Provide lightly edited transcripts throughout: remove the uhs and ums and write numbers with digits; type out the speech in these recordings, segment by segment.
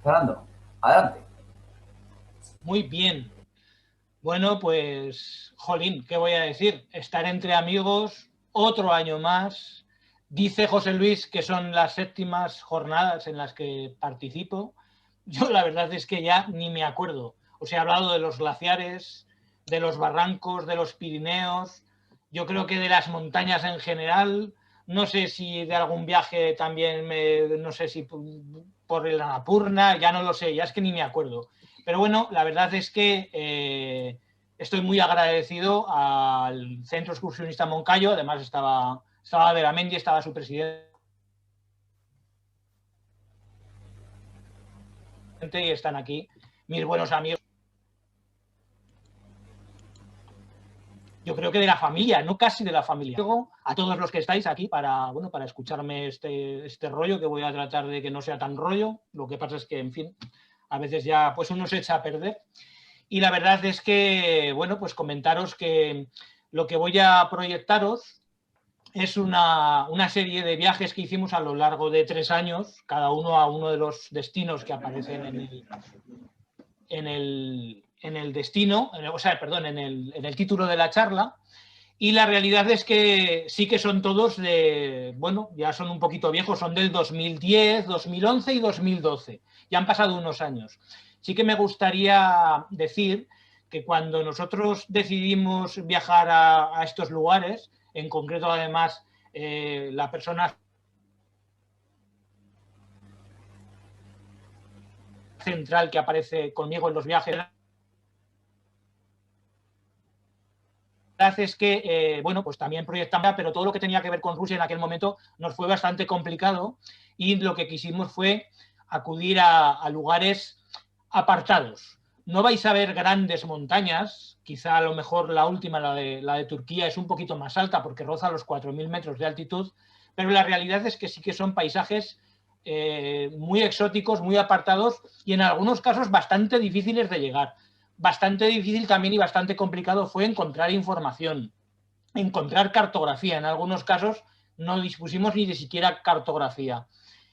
Fernando, adelante. Muy bien. Bueno, pues, jolín, ¿qué voy a decir? Estar entre amigos otro año más. Dice José Luis que son las séptimas jornadas en las que participo. Yo la verdad es que ya ni me acuerdo. Os he hablado de los glaciares, de los barrancos, de los Pirineos, yo creo que de las montañas en general. No sé si de algún viaje también, no sé si por el Annapurna, ya no lo sé, ya es que ni me acuerdo. Pero bueno, la verdad es que estoy muy agradecido al Centro Excursionista Moncayo, además estaba Veramendi, estaba su presidente y están aquí mis buenos amigos. Yo creo que de la familia, no casi de la familia. A todos los que estáis aquí para, bueno, para escucharme este rollo, que voy a tratar de que no sea tan rollo. Lo que pasa es que, en fin, a veces ya pues uno se echa a perder. Y la verdad es que, bueno, pues comentaros que lo que voy a proyectaros es una serie de viajes que hicimos a lo largo de 3 años, cada uno a uno de los destinos que aparecen en el destino, o sea, perdón, en el título de la charla. Y la realidad es que sí que son todos de, bueno, ya son un poquito viejos, son del 2010, 2011 y 2012. Ya han pasado unos años. Sí que me gustaría decir que cuando nosotros decidimos viajar a estos lugares, en concreto además la persona central que aparece conmigo en los viajes, es que, bueno, pues también proyectamos, pero todo lo que tenía que ver con Rusia en aquel momento nos fue bastante complicado y lo que quisimos fue acudir a lugares apartados. No vais a ver grandes montañas, quizá a lo mejor la última, la de Turquía, es un poquito más alta porque roza los 4.000 metros de altitud, pero la realidad es que sí que son paisajes muy exóticos, muy apartados y en algunos casos bastante difíciles de llegar. Bastante difícil también y bastante complicado fue encontrar información, encontrar cartografía. En algunos casos no dispusimos ni de siquiera cartografía.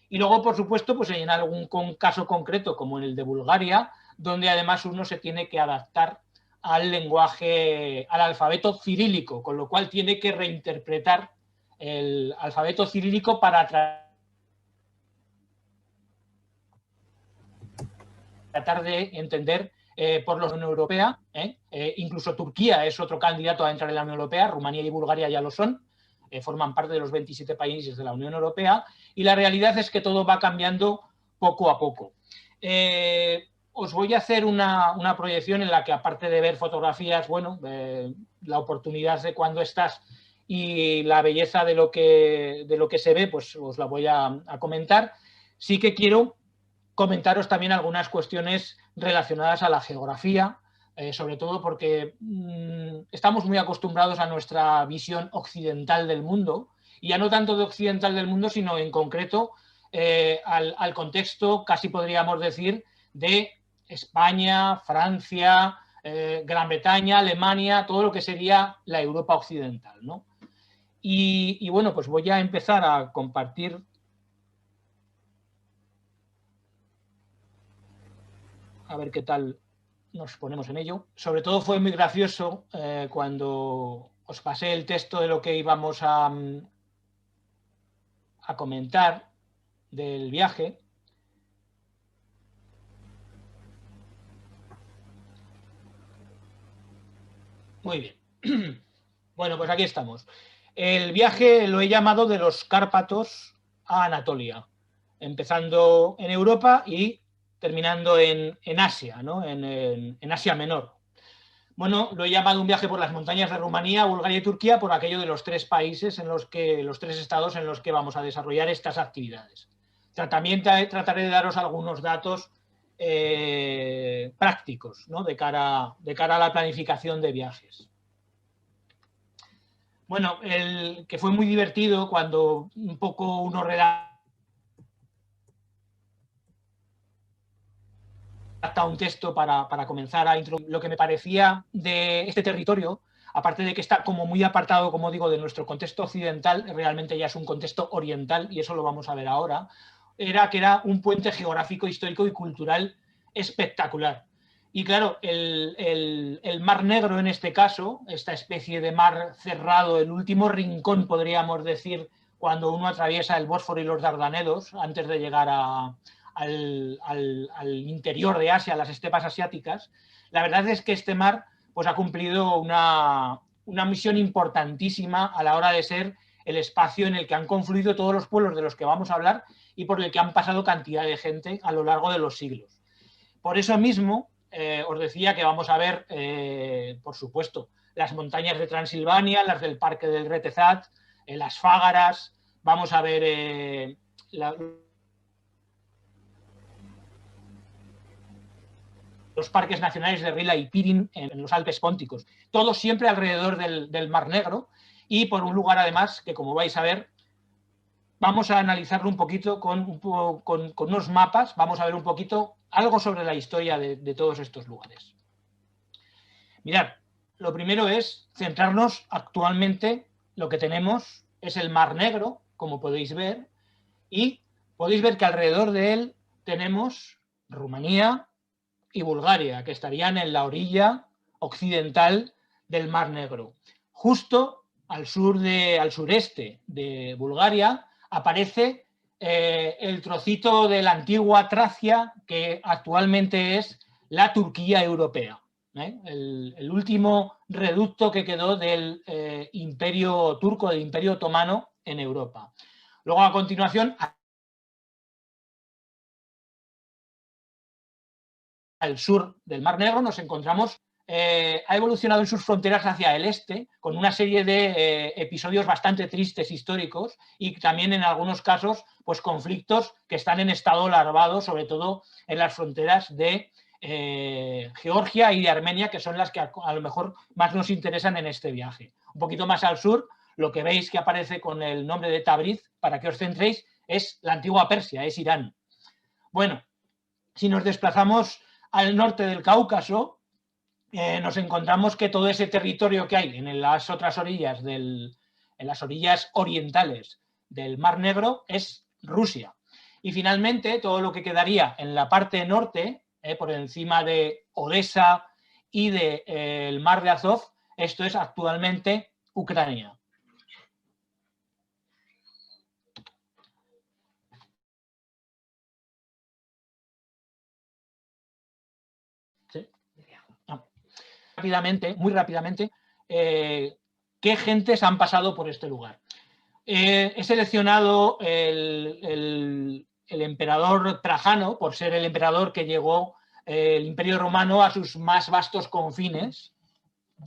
Y luego, por supuesto, pues en algún caso concreto, como en el de Bulgaria, donde además uno se tiene que adaptar al lenguaje, al alfabeto cirílico, con lo cual tiene que reinterpretar el alfabeto cirílico para tratar de entender por la Unión Europea. Incluso Turquía es otro candidato a entrar en la Unión Europea, Rumanía y Bulgaria ya lo son, forman parte de los 27 países de la Unión Europea, y la realidad es que todo va cambiando poco a poco. Os voy a hacer una proyección en la que, aparte de ver fotografías, bueno, la oportunidad de cuando estás y la belleza de lo que se ve, pues os la voy a comentar. Sí que quiero comentaros también algunas cuestiones relacionadas a la geografía, sobre todo porque estamos muy acostumbrados a nuestra visión occidental del mundo, y ya no tanto de occidental del mundo, sino en concreto al contexto, casi podríamos decir, de España, Francia, Gran Bretaña, Alemania, todo lo que sería la Europa occidental, ¿no? Y bueno, pues voy a empezar a compartir. A ver qué tal nos ponemos en ello. Sobre todo fue muy gracioso cuando os pasé el texto de lo que íbamos a comentar del viaje. Muy bien. Bueno, pues aquí estamos. El viaje lo he llamado de los Cárpatos a Anatolia, empezando en Europa y terminando en Asia, ¿no? en Asia Menor. Bueno, lo he llamado un viaje por las montañas de Rumanía, Bulgaria y Turquía, por aquello de los 3 países en los que, los 3 estados en los que vamos a desarrollar estas actividades. O sea, también trataré de daros algunos datos prácticos, ¿no? de cara a la planificación de viajes. Bueno, que fue muy divertido cuando un poco uno redacta un texto para comenzar a introducir lo que me parecía de este territorio, aparte de que está como muy apartado, como digo, de nuestro contexto occidental, realmente ya es un contexto oriental, y eso lo vamos a ver ahora. era que era un puente geográfico, histórico y cultural espectacular. Y claro, el Mar Negro en este caso, esta especie de mar cerrado, el último rincón, podríamos decir, cuando uno atraviesa el Bósforo y los Dardanelos, antes de llegar al interior de Asia, a las estepas asiáticas, la verdad es que este mar pues, ha cumplido una misión importantísima a la hora de ser el espacio en el que han confluido todos los pueblos de los que vamos a hablar y por el que han pasado cantidad de gente a lo largo de los siglos. Por eso mismo, os decía que vamos a ver, por supuesto, las montañas de Transilvania, las del Parque del Retezat, las Fágaras, vamos a ver los parques nacionales de Rila y Pirin en los Alpes Pónticos, todo siempre alrededor del Mar Negro y por un lugar además que, como vais a ver, vamos a analizarlo un poquito con unos mapas, vamos a ver un poquito algo sobre la historia de todos estos lugares. Mirad, lo primero es centrarnos actualmente, lo que tenemos es el Mar Negro, como podéis ver, y podéis ver que alrededor de él tenemos Rumanía y Bulgaria, que estarían en la orilla occidental del Mar Negro. Justo al sureste de Bulgaria aparece el trocito de la antigua Tracia, que actualmente es la Turquía europea. El último reducto que quedó del imperio turco, del imperio otomano en Europa. Luego, a continuación, al sur del Mar Negro nos encontramos, ha evolucionado en sus fronteras hacia el este, con una serie de episodios bastante tristes históricos y también en algunos casos pues, conflictos que están en estado larvado, sobre todo en las fronteras de Georgia y de Armenia, que son las que a lo mejor más nos interesan en este viaje. Un poquito más al sur, lo que veis que aparece con el nombre de Tabriz, para que os centréis, es la antigua Persia, es Irán. Bueno, si nos desplazamos al norte del Cáucaso, nos encontramos que todo ese territorio que hay en las otras orillas, en las orillas orientales del Mar Negro, es Rusia. Y finalmente, todo lo que quedaría en la parte norte, por encima de Odessa y del Mar de Azov, esto es actualmente Ucrania. ¿Sí? Rápidamente, muy rápidamente, qué gentes han pasado por este lugar. He seleccionado el emperador Trajano, por ser el emperador que llegó el Imperio Romano a sus más vastos confines.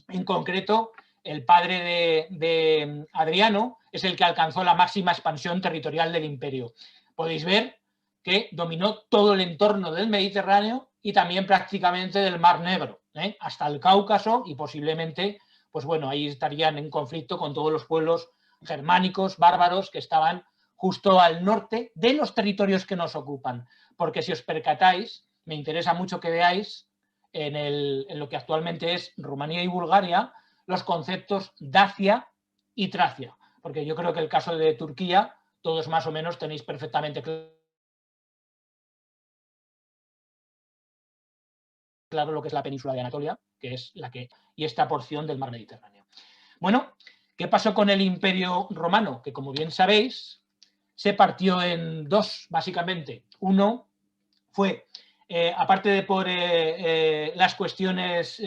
En concreto, el padre de Adriano es el que alcanzó la máxima expansión territorial del imperio. Podéis ver que dominó todo el entorno del Mediterráneo y también prácticamente del Mar Negro, hasta el Cáucaso y posiblemente, pues bueno, ahí estarían en conflicto con todos los pueblos germánicos, bárbaros, que estaban justo al norte de los territorios que nos ocupan. Porque si os percatáis, me interesa mucho que veáis en lo que actualmente es Rumanía y Bulgaria, los conceptos Dacia y Tracia. Porque yo creo que el caso de Turquía, todos más o menos tenéis perfectamente claro lo que es la península de Anatolia, que es y esta porción del mar Mediterráneo. Bueno, ¿qué pasó con el Imperio Romano? Que, como bien sabéis, se partió en dos, básicamente. Uno fue, aparte de por las cuestiones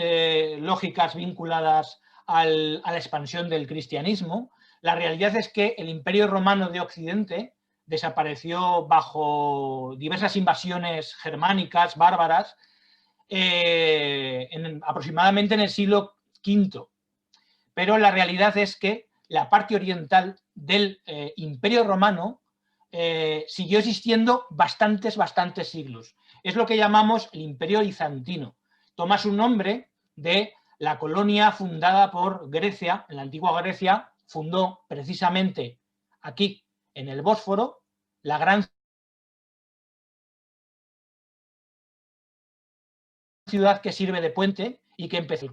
lógicas vinculadas a la expansión del cristianismo, la realidad es que el Imperio Romano de Occidente desapareció bajo diversas invasiones germánicas, bárbaras, aproximadamente en el siglo V. Pero la realidad es que la parte oriental del Imperio Romano siguió existiendo bastantes siglos. Es lo que llamamos el Imperio Bizantino. Toma su nombre de la colonia fundada por Grecia, en la antigua Grecia, fundó precisamente aquí, en el Bósforo, la gran ciudad que sirve de puente y que empezó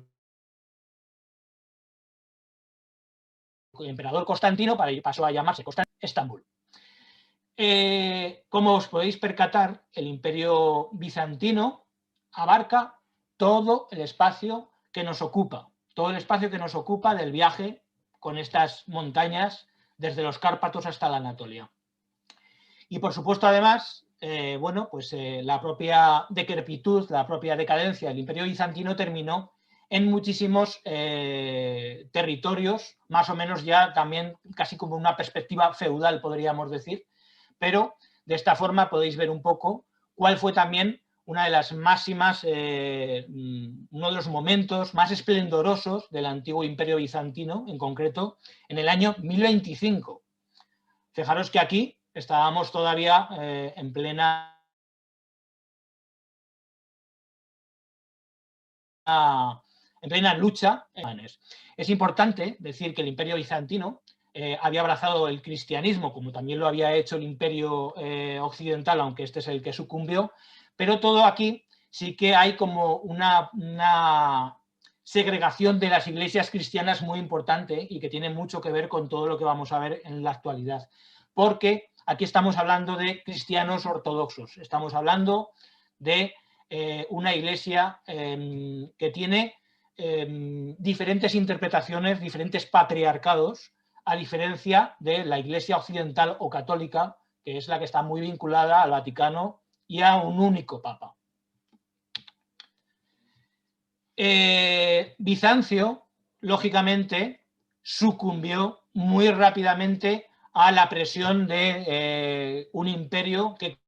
el emperador Constantino, pasó a llamarse Estambul. como os podéis percatar, el Imperio bizantino abarca todo el espacio que nos ocupa, del viaje con estas montañas desde los Cárpatos hasta la Anatolia. Y por supuesto, además, la propia decrepitud, la propia decadencia del Imperio bizantino terminó en muchísimos territorios, más o menos ya también casi como una perspectiva feudal, podríamos decir, pero de esta forma podéis ver un poco cuál fue también una de las máximas, uno de los momentos más esplendorosos del antiguo Imperio bizantino, en concreto en el año 1025. Fijaros que aquí estábamos todavía en plena lucha. Es importante decir que el Imperio bizantino había abrazado el cristianismo, como también lo había hecho el Imperio occidental, aunque este es el que sucumbió, pero todo aquí sí que hay como una segregación de las iglesias cristianas muy importante y que tiene mucho que ver con todo lo que vamos a ver en la actualidad. Porque aquí estamos hablando de cristianos ortodoxos, estamos hablando de una iglesia que tiene diferentes interpretaciones, diferentes patriarcados, a diferencia de la iglesia occidental o católica, que es la que está muy vinculada al Vaticano y a un único papa. Bizancio, lógicamente, sucumbió muy rápidamente a la presión de un imperio que,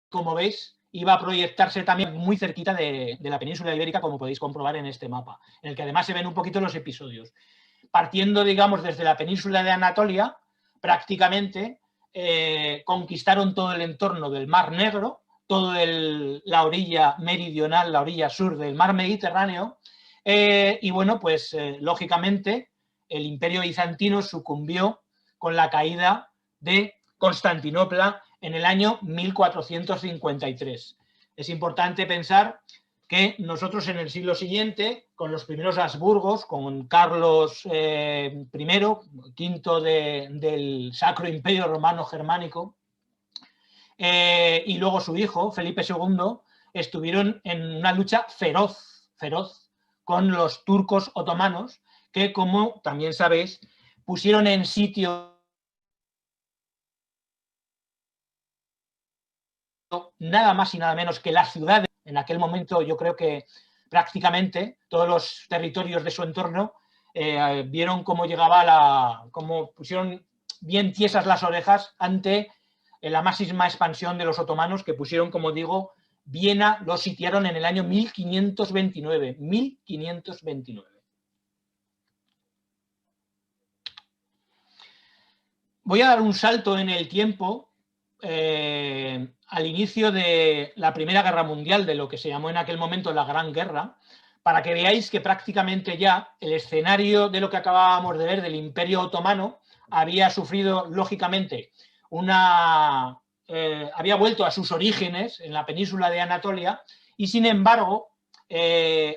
como veis, iba a proyectarse también muy cerquita de la península ibérica, como podéis comprobar en este mapa, en el que además se ven un poquito los episodios. Partiendo, digamos, desde la península de Anatolia, prácticamente conquistaron todo el entorno del Mar Negro, toda la orilla meridional, la orilla sur del Mar Mediterráneo, y bueno, pues lógicamente el Imperio bizantino sucumbió con la caída de Constantinopla en el año 1453. Es importante pensar que nosotros en el siglo siguiente, con los primeros Habsburgos, con Carlos I, quinto del Sacro Imperio Romano Germánico, y luego su hijo, Felipe II, estuvieron en una lucha feroz con los turcos otomanos, que, como también sabéis, pusieron en sitio nada más y nada menos que las ciudades. En aquel momento yo creo que prácticamente todos los territorios de su entorno vieron cómo cómo pusieron bien tiesas las orejas ante la máxima expansión de los otomanos, que pusieron, como digo, Viena, lo sitiaron en el año 1529. 1529. Voy a dar un salto en el tiempo al inicio de la Primera Guerra Mundial, de lo que se llamó en aquel momento la Gran Guerra, para que veáis que prácticamente ya el escenario de lo que acabábamos de ver del Imperio Otomano había sufrido, lógicamente, había vuelto a sus orígenes en la península de Anatolia y, sin embargo,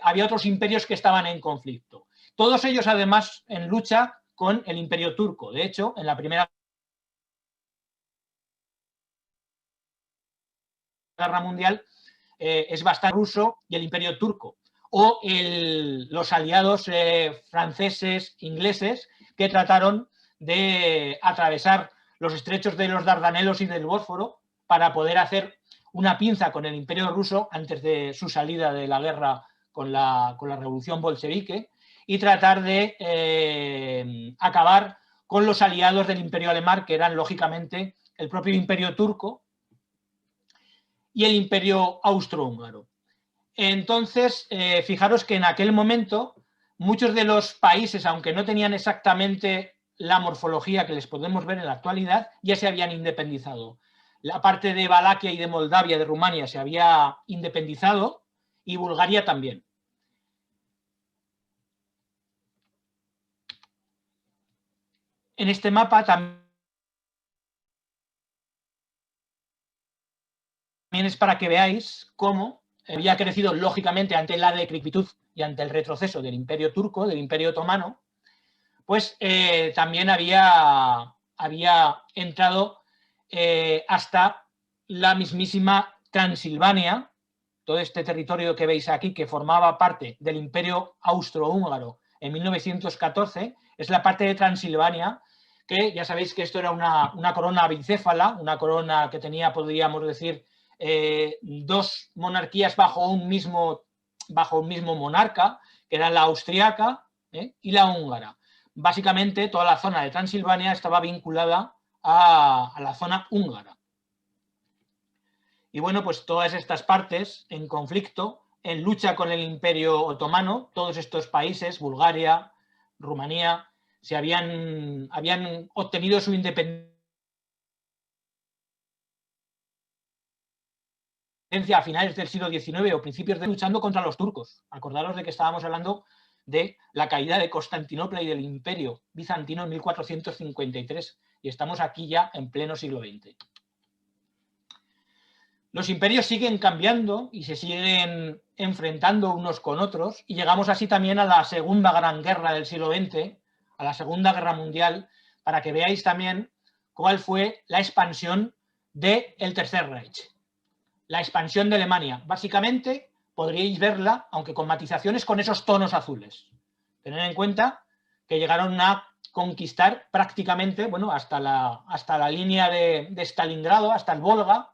había otros imperios que estaban en conflicto. Todos ellos, además, en lucha con el Imperio Turco. De hecho, en la Primera Guerra Mundial es bastante ruso y el Imperio Turco, o los aliados franceses, ingleses, que trataron de atravesar los estrechos de los Dardanelos y del Bósforo para poder hacer una pinza con el Imperio ruso antes de su salida de la guerra con la revolución bolchevique y tratar de acabar con los aliados del Imperio alemán, que eran lógicamente el propio Imperio turco y el Imperio austrohúngaro. Entonces, fijaros que en aquel momento muchos de los países, aunque no tenían exactamente la morfología que les podemos ver en la actualidad, ya se habían independizado. La parte de Valaquia y de Moldavia, de Rumania, se había independizado y Bulgaria también. En este mapa también es para que veáis cómo había crecido lógicamente ante la decrepitud y ante el retroceso del Imperio turco, del Imperio otomano, pues también había entrado hasta la mismísima Transilvania, todo este territorio que veis aquí, que formaba parte del Imperio Austrohúngaro en 1914, es la parte de Transilvania, que ya sabéis que esto era una corona bicéfala, una corona que tenía, podríamos decir, dos monarquías bajo un mismo monarca, que era la austriaca y la húngara. Básicamente, toda la zona de Transilvania estaba vinculada a la zona húngara. Y bueno, pues todas estas partes en conflicto, en lucha con el Imperio Otomano, todos estos países, Bulgaria, Rumanía, habían obtenido su independencia a finales del siglo XIX o principios de luchando contra los turcos. Acordaros de que estábamos hablando de la caída de Constantinopla y del Imperio bizantino en 1453 y estamos aquí ya en pleno siglo XX. Los imperios siguen cambiando y se siguen enfrentando unos con otros y llegamos así también a la segunda gran guerra del siglo XX, a la Segunda Guerra Mundial, para que veáis también cuál fue la expansión del Tercer Reich. La expansión de Alemania. Básicamente podríais verla, aunque con matizaciones, con esos tonos azules. Tened en cuenta que llegaron a conquistar prácticamente, bueno, hasta la línea de Stalingrado, hasta el Volga,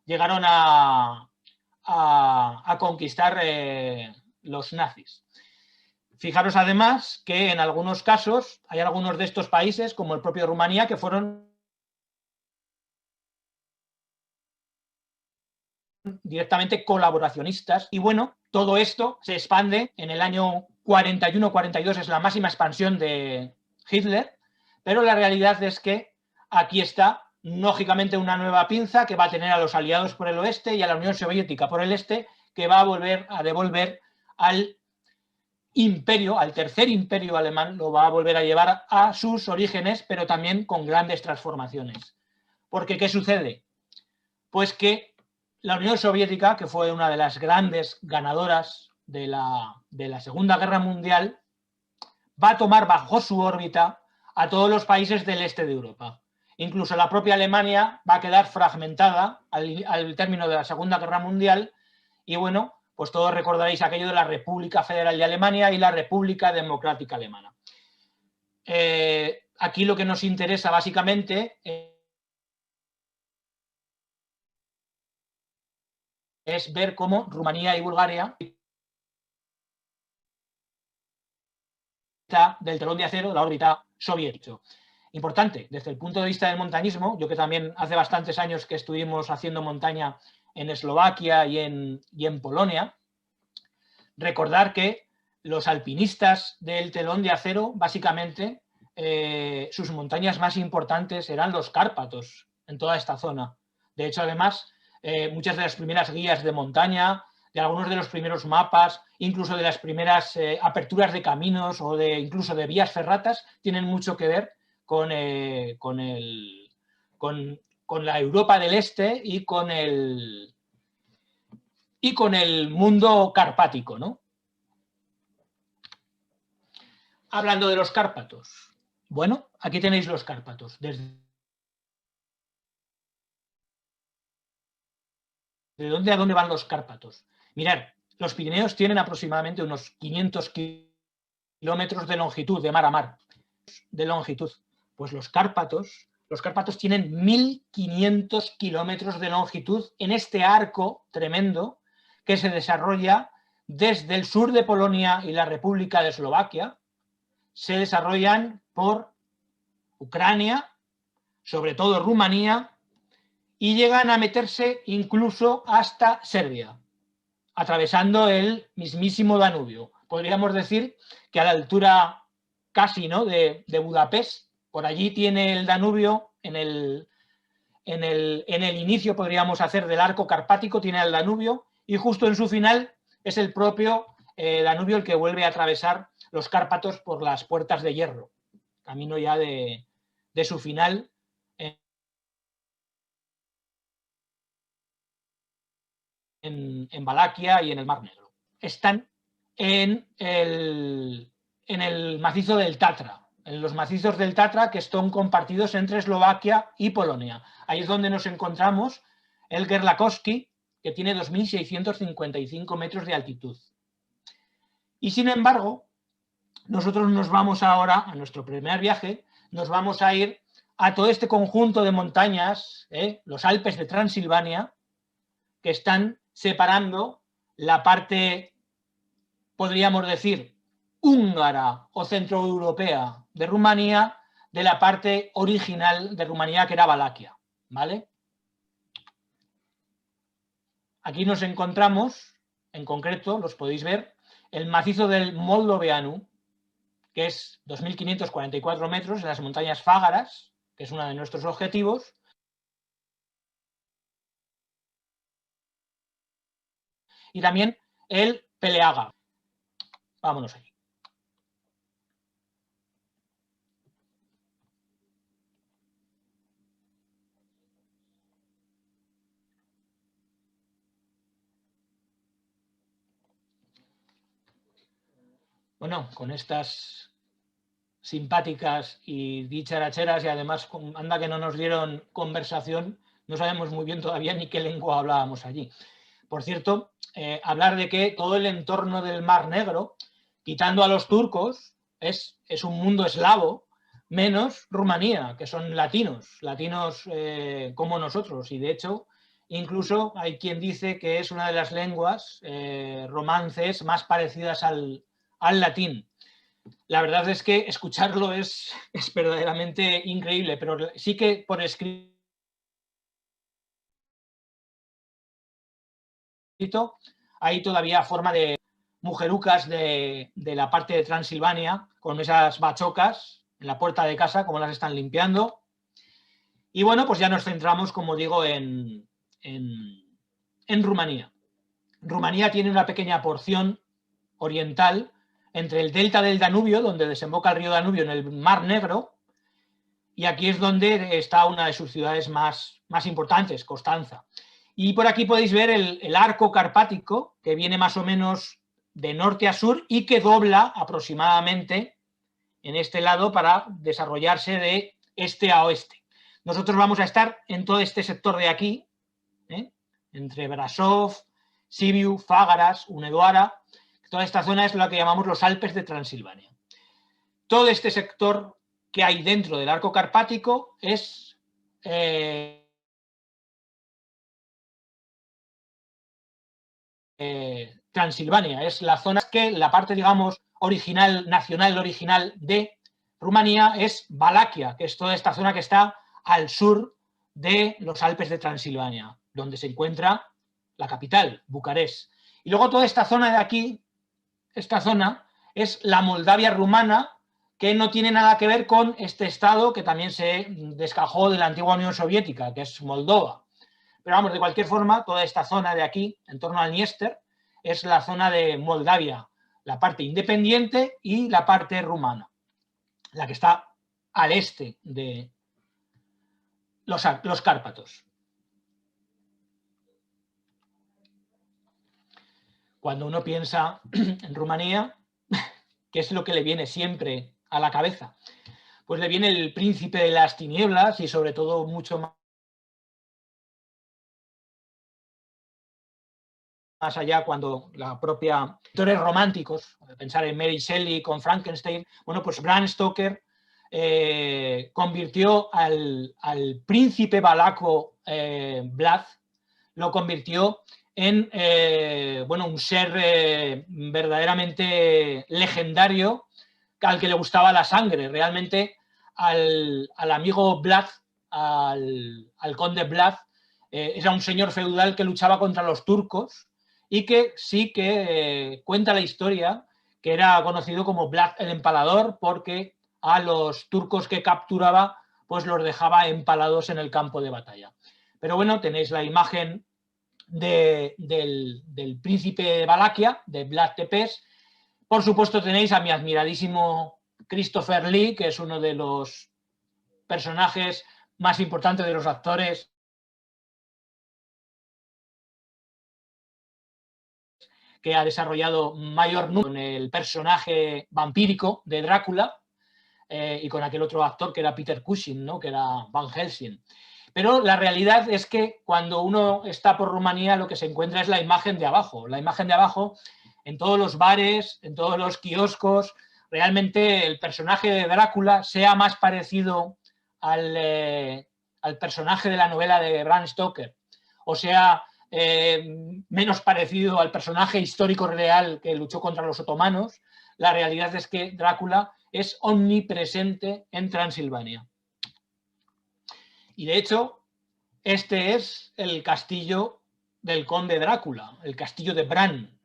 llegaron a conquistar los nazis. Fijaros además que en algunos casos hay algunos de estos países, como el propio Rumanía, que fueron directamente colaboracionistas. Y bueno, todo esto se expande en el año 41-42, es la máxima expansión de Hitler, pero la realidad es que aquí está lógicamente una nueva pinza que va a tener a los aliados por el oeste y a la Unión Soviética por el este, que va a volver a devolver al imperio, al tercer imperio alemán, lo va a volver a llevar a sus orígenes, pero también con grandes transformaciones. Porque, ¿qué sucede? Pues que la Unión Soviética, que fue una de las grandes ganadoras de la Segunda Guerra Mundial, va a tomar bajo su órbita a todos los países del este de Europa. Incluso la propia Alemania va a quedar fragmentada al término de la Segunda Guerra Mundial y bueno, pues todos recordaréis aquello de la República Federal de Alemania y la República Democrática Alemana. Aquí lo que nos interesa básicamente es ver cómo Rumanía y Bulgaria del telón de acero de la órbita soviética. Importante, desde el punto de vista del montañismo, yo que también hace bastantes años que estuvimos haciendo montaña en Eslovaquia y en Polonia, recordar que los alpinistas del telón de acero, básicamente, sus montañas más importantes eran los Cárpatos, en toda esta zona. De hecho, además, muchas de las primeras guías de montaña, de algunos de los primeros mapas, incluso de las primeras aperturas de caminos o incluso de vías ferratas, tienen mucho que ver con la Europa del Este y con el mundo carpático, ¿no? Hablando de los Cárpatos. Bueno, aquí tenéis los Cárpatos. ¿De dónde a dónde van los Cárpatos? Mirad, los Pirineos tienen aproximadamente unos 500 kilómetros de longitud, de mar a mar, de longitud. Pues los Cárpatos tienen 1500 kilómetros de longitud en este arco tremendo que se desarrolla desde el sur de Polonia y la República de Eslovaquia, se desarrollan por Ucrania, sobre todo Rumanía, y llegan a meterse incluso hasta Serbia, atravesando el mismísimo Danubio. Podríamos decir que a la altura casi, ¿no?, de Budapest, por allí tiene el Danubio, en el inicio, podríamos hacer, del arco carpático, tiene el Danubio, y justo en su final es el propio Danubio el que vuelve a atravesar los Cárpatos por las puertas de hierro, camino ya de su final en Valaquia y en el Mar Negro. Están en el macizo del Tatra, en los macizos del Tatra que están compartidos entre Eslovaquia y Polonia. Ahí es donde nos encontramos el Gerlachowski, que tiene 2.655 metros de altitud. Y sin embargo, nosotros nos vamos ahora, a nuestro primer viaje, nos vamos a ir a todo este conjunto de montañas, los Alpes de Transilvania, que están separando la parte, podríamos decir, húngara o centroeuropea de Rumanía de la parte original de Rumanía, que era Valaquia, ¿vale? Aquí nos encontramos, en concreto, los podéis ver, el macizo del Moldoveanu, que es 2.544 metros en las montañas Fágaras, que es uno de nuestros objetivos, y también el Peleaga. Vámonos ahí. Bueno, con estas simpáticas y dicharacheras, y además anda que no nos dieron conversación, no sabemos muy bien todavía ni qué lengua hablábamos allí. Por cierto, hablar de que todo el entorno del Mar Negro, quitando a los turcos, es un mundo eslavo, menos Rumanía, que son latinos como nosotros, y de hecho incluso hay quien dice que es una de las lenguas romances más parecidas al latín. La verdad es que escucharlo es verdaderamente increíble, pero sí que por escrito hay todavía forma de mujerucas de la parte de Transilvania, con esas bachocas en la puerta de casa, como las están limpiando. Y bueno, pues ya nos centramos, como digo, en Rumanía. Rumanía tiene una pequeña porción oriental entre el delta del Danubio, donde desemboca el río Danubio en el Mar Negro, y aquí es donde está una de sus ciudades más importantes, Constanza. Y por aquí podéis ver el arco carpático, que viene más o menos de norte a sur y que dobla aproximadamente en este lado para desarrollarse de este a oeste. Nosotros vamos a estar en todo este sector de aquí, entre Brasov, Sibiu, Fágaras, Hunedoara. Toda esta zona es lo que llamamos los Alpes de Transilvania. Todo este sector que hay dentro del arco carpático es Transilvania, es la zona que la parte, digamos, original, nacional original de Rumanía es Valaquia, que es toda esta zona que está al sur de los Alpes de Transilvania, donde se encuentra la capital, Bucarest. Y luego toda esta zona de aquí, esta zona, es la Moldavia rumana, que no tiene nada que ver con este estado que también se descajó de la antigua Unión Soviética, que es Moldova. Pero vamos, de cualquier forma, toda esta zona de aquí, en torno al Dniester, es la zona de Moldavia, la parte independiente y la parte rumana, la que está al este de los Cárpatos. Cuando uno piensa en Rumanía, ¿qué es lo que le viene siempre a la cabeza? Pues le viene el príncipe de las tinieblas y sobre todo mucho más allá cuando la propia autores románticos, pensar en Mary Shelley con Frankenstein, bueno, pues Bram Stoker convirtió al príncipe valaco Vlad, lo convirtió en bueno, un ser verdaderamente legendario al que le gustaba la sangre. Realmente al amigo Vlad, al conde Vlad, era un señor feudal que luchaba contra los turcos y que sí que cuenta la historia que era conocido como Vlad el Empalador porque a los turcos que capturaba pues los dejaba empalados en el campo de batalla. Pero bueno, tenéis la imagen del príncipe de Valaquia, de Vlad Tepes. Por supuesto tenéis a mi admiradísimo Christopher Lee, que es uno de los personajes más importantes de los actores que ha desarrollado mayor número en el personaje vampírico de Drácula. y con aquel otro actor que era Peter Cushing, ¿no? Que era Van Helsing. Pero la realidad es que cuando uno está por Rumanía lo que se encuentra es la imagen de abajo. La imagen de abajo en todos los bares, en todos los kioscos, realmente el personaje de Drácula sea más parecido al personaje de la novela de Bram Stoker, o sea, menos parecido al personaje histórico real que luchó contra los otomanos, la realidad es que Drácula es omnipresente en Transilvania. Y de hecho, este es el castillo del conde Drácula, el castillo de Bran,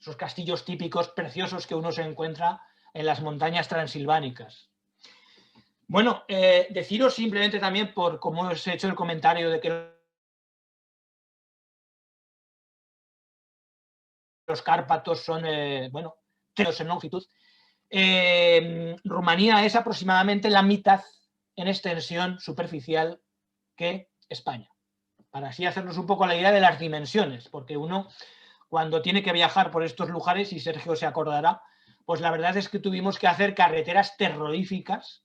esos castillos típicos preciosos que uno se encuentra en las montañas transilvánicas. Bueno, deciros simplemente también, por como os he hecho el comentario de que los Cárpatos son, bueno, en longitud, Rumanía es aproximadamente la mitad en extensión superficial que España. Para así hacernos un poco la idea de las dimensiones, porque uno, cuando tiene que viajar por estos lugares, y Sergio se acordará, pues la verdad es que tuvimos que hacer carreteras terroríficas,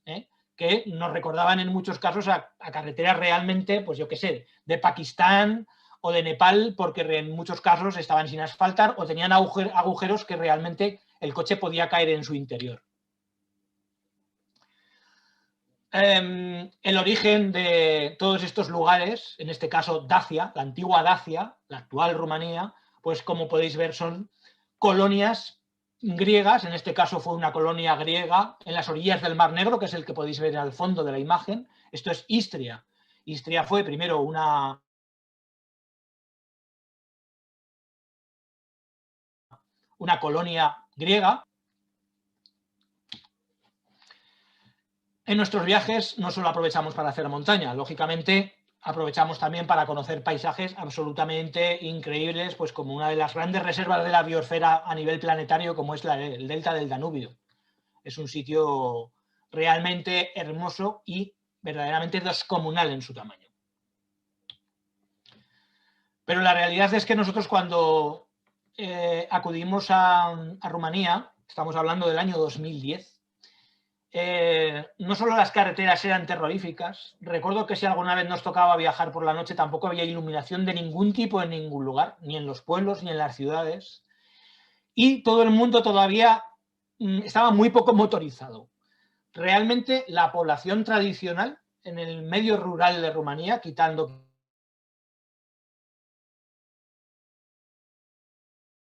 que nos recordaban en muchos casos a carreteras realmente, pues yo qué sé, de Pakistán o de Nepal, porque en muchos casos estaban sin asfaltar o tenían agujeros que realmente el coche podía caer en su interior. El origen de todos estos lugares, en este caso Dacia, la antigua Dacia, la actual Rumanía, pues como podéis ver son colonias griegas, en este caso fue una colonia griega en las orillas del Mar Negro, que es el que podéis ver al fondo de la imagen. Esto es Istria. Istria fue primero una colonia griega. En nuestros viajes no solo aprovechamos para hacer montaña, lógicamente aprovechamos también para conocer paisajes absolutamente increíbles, pues como una de las grandes reservas de la biosfera a nivel planetario, como es el delta del Danubio. Es un sitio realmente hermoso y verdaderamente descomunal en su tamaño. Pero la realidad es que nosotros cuando acudimos a Rumanía, estamos hablando del año 2010, no solo las carreteras eran terroríficas, recuerdo que si alguna vez nos tocaba viajar por la noche tampoco había iluminación de ningún tipo en ningún lugar, ni en los pueblos ni en las ciudades, y todo el mundo todavía estaba muy poco motorizado. Realmente la población tradicional en el medio rural de Rumanía, quitando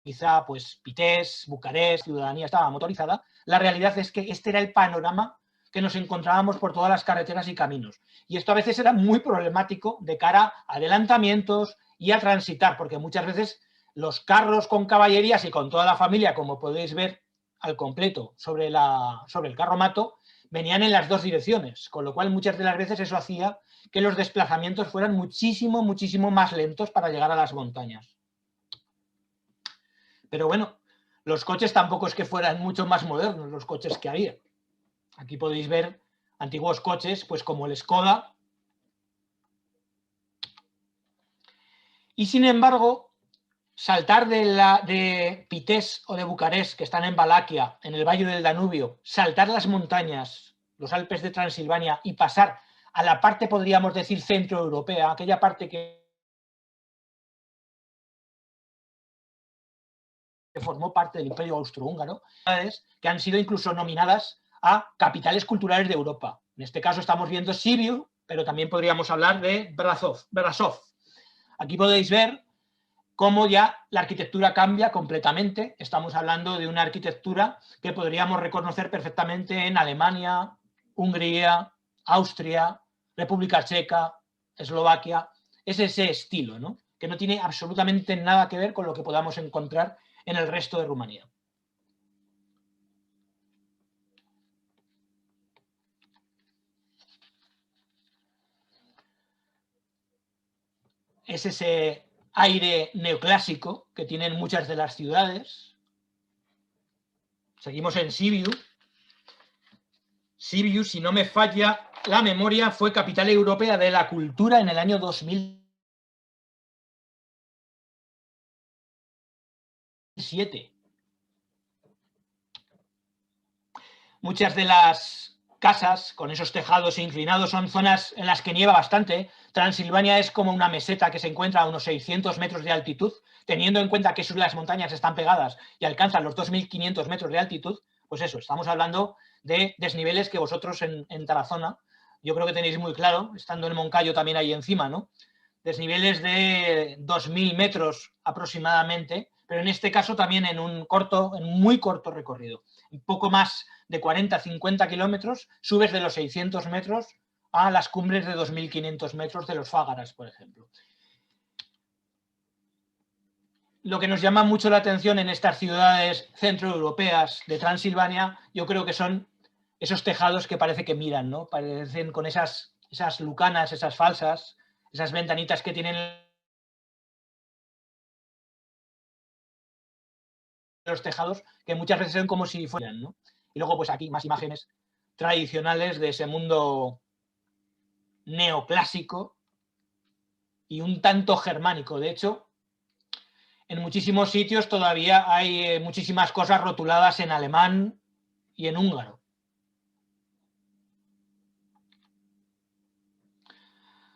quizá pues Pités, Bucarest, ciudadanía estaba motorizada, la realidad es que este era el panorama que nos encontrábamos por todas las carreteras y caminos. Y esto a veces era muy problemático de cara a adelantamientos y a transitar, porque muchas veces los carros con caballerías y con toda la familia, como podéis ver al completo sobre el carromato, venían en las dos direcciones, con lo cual muchas de las veces eso hacía que los desplazamientos fueran muchísimo, muchísimo más lentos para llegar a las montañas. Pero bueno, los coches tampoco es que fueran mucho más modernos los coches que había. Aquí podéis ver antiguos coches, pues como el Skoda. Y sin embargo, saltar de Pités o de Bucarest, que están en Valaquia, en el Valle del Danubio, saltar las montañas, los Alpes de Transilvania y pasar a la parte, podríamos decir, centroeuropea, aquella parte que formó parte del Imperio Austrohúngaro, que han sido incluso nominadas a capitales culturales de Europa. En este caso estamos viendo Sibiu, pero también podríamos hablar de Brasov. Aquí podéis ver cómo ya la arquitectura cambia completamente. Estamos hablando de una arquitectura que podríamos reconocer perfectamente en Alemania, Hungría, Austria, República Checa, Eslovaquia. Es ese estilo, ¿no? Que no tiene absolutamente nada que ver con lo que podamos encontrar en el resto de Rumanía. Es ese aire neoclásico que tienen muchas de las ciudades. Seguimos en Sibiu. Sibiu, si no me falla la memoria, fue capital europea de la cultura en el año 2007. Muchas de las casas con esos tejados inclinados, son zonas en las que nieva bastante. Transilvania es como una meseta que se encuentra a unos 600 metros de altitud, teniendo en cuenta que las montañas están pegadas y alcanzan los 2.500 metros de altitud, pues eso, estamos hablando de desniveles que vosotros en Tarazona, yo creo que tenéis muy claro, estando en Moncayo también ahí encima, ¿no? Desniveles de 2.000 metros aproximadamente, pero en este caso también en un muy corto recorrido. Un poco más de 40, 50 kilómetros, subes de los 600 metros a las cumbres de 2.500 metros de los Fágaras, por ejemplo. Lo que nos llama mucho la atención en estas ciudades centroeuropeas de Transilvania, yo creo que son esos tejados que parece que miran, ¿no? Parecen con esas lucanas, esas falsas, esas ventanitas que tienen los tejados, que muchas veces son como si fueran, ¿no? Y luego, pues aquí más imágenes tradicionales de ese mundo neoclásico y un tanto germánico. De hecho, en muchísimos sitios todavía hay muchísimas cosas rotuladas en alemán y en húngaro.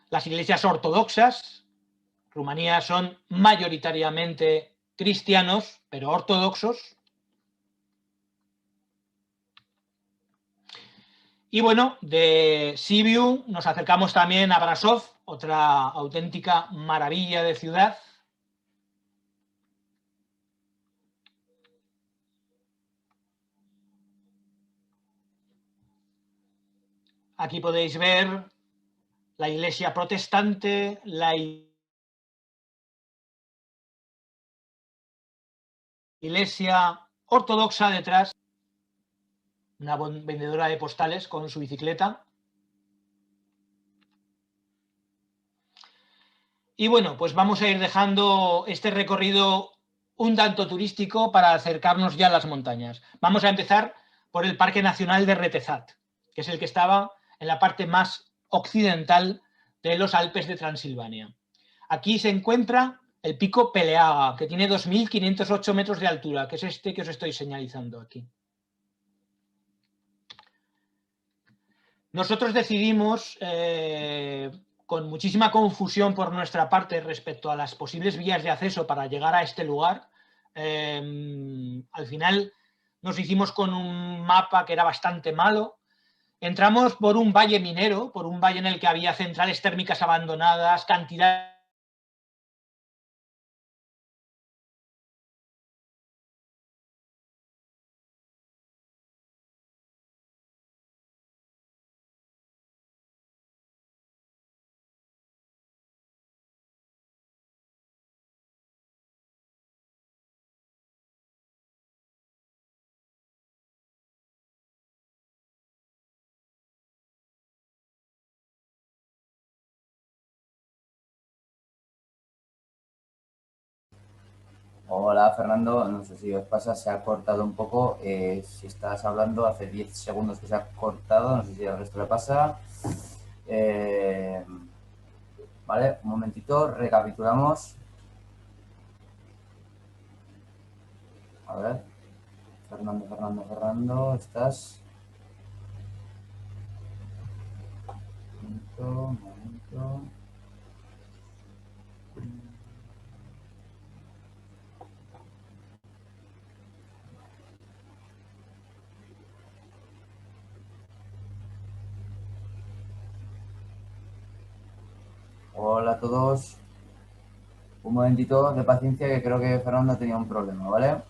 Las iglesias ortodoxas, Rumanía son mayoritariamente cristianos, pero ortodoxos. Y bueno, de Sibiu nos acercamos también a Brasov, otra auténtica maravilla de ciudad. Aquí podéis ver la iglesia protestante, la iglesia ortodoxa detrás, una vendedora de postales con su bicicleta. Y bueno, pues vamos a ir dejando este recorrido un tanto turístico para acercarnos ya a las montañas. Vamos a empezar por el Parque Nacional de Retezat, que es el que estaba en la parte más occidental de los Alpes de Transilvania. Aquí se encuentra el pico Peleaga, que tiene 2.508 metros de altura, que es este que os estoy señalizando aquí. Nosotros decidimos, con muchísima confusión por nuestra parte respecto a las posibles vías de acceso para llegar a este lugar, al final nos hicimos con un mapa que era bastante malo. Entramos por un valle minero, por un valle en el que había centrales térmicas abandonadas, cantidad Hola Fernando, no sé si os pasa, se ha cortado un poco. Si estás hablando hace 10 segundos que se ha cortado, no sé si al resto le pasa. Eh, vale, un momentito, recapitulamos. A ver, Fernando, ¿estás? Un momento. Hola a todos. Un momentito de paciencia que creo que Fernando tenía un problema, ¿vale?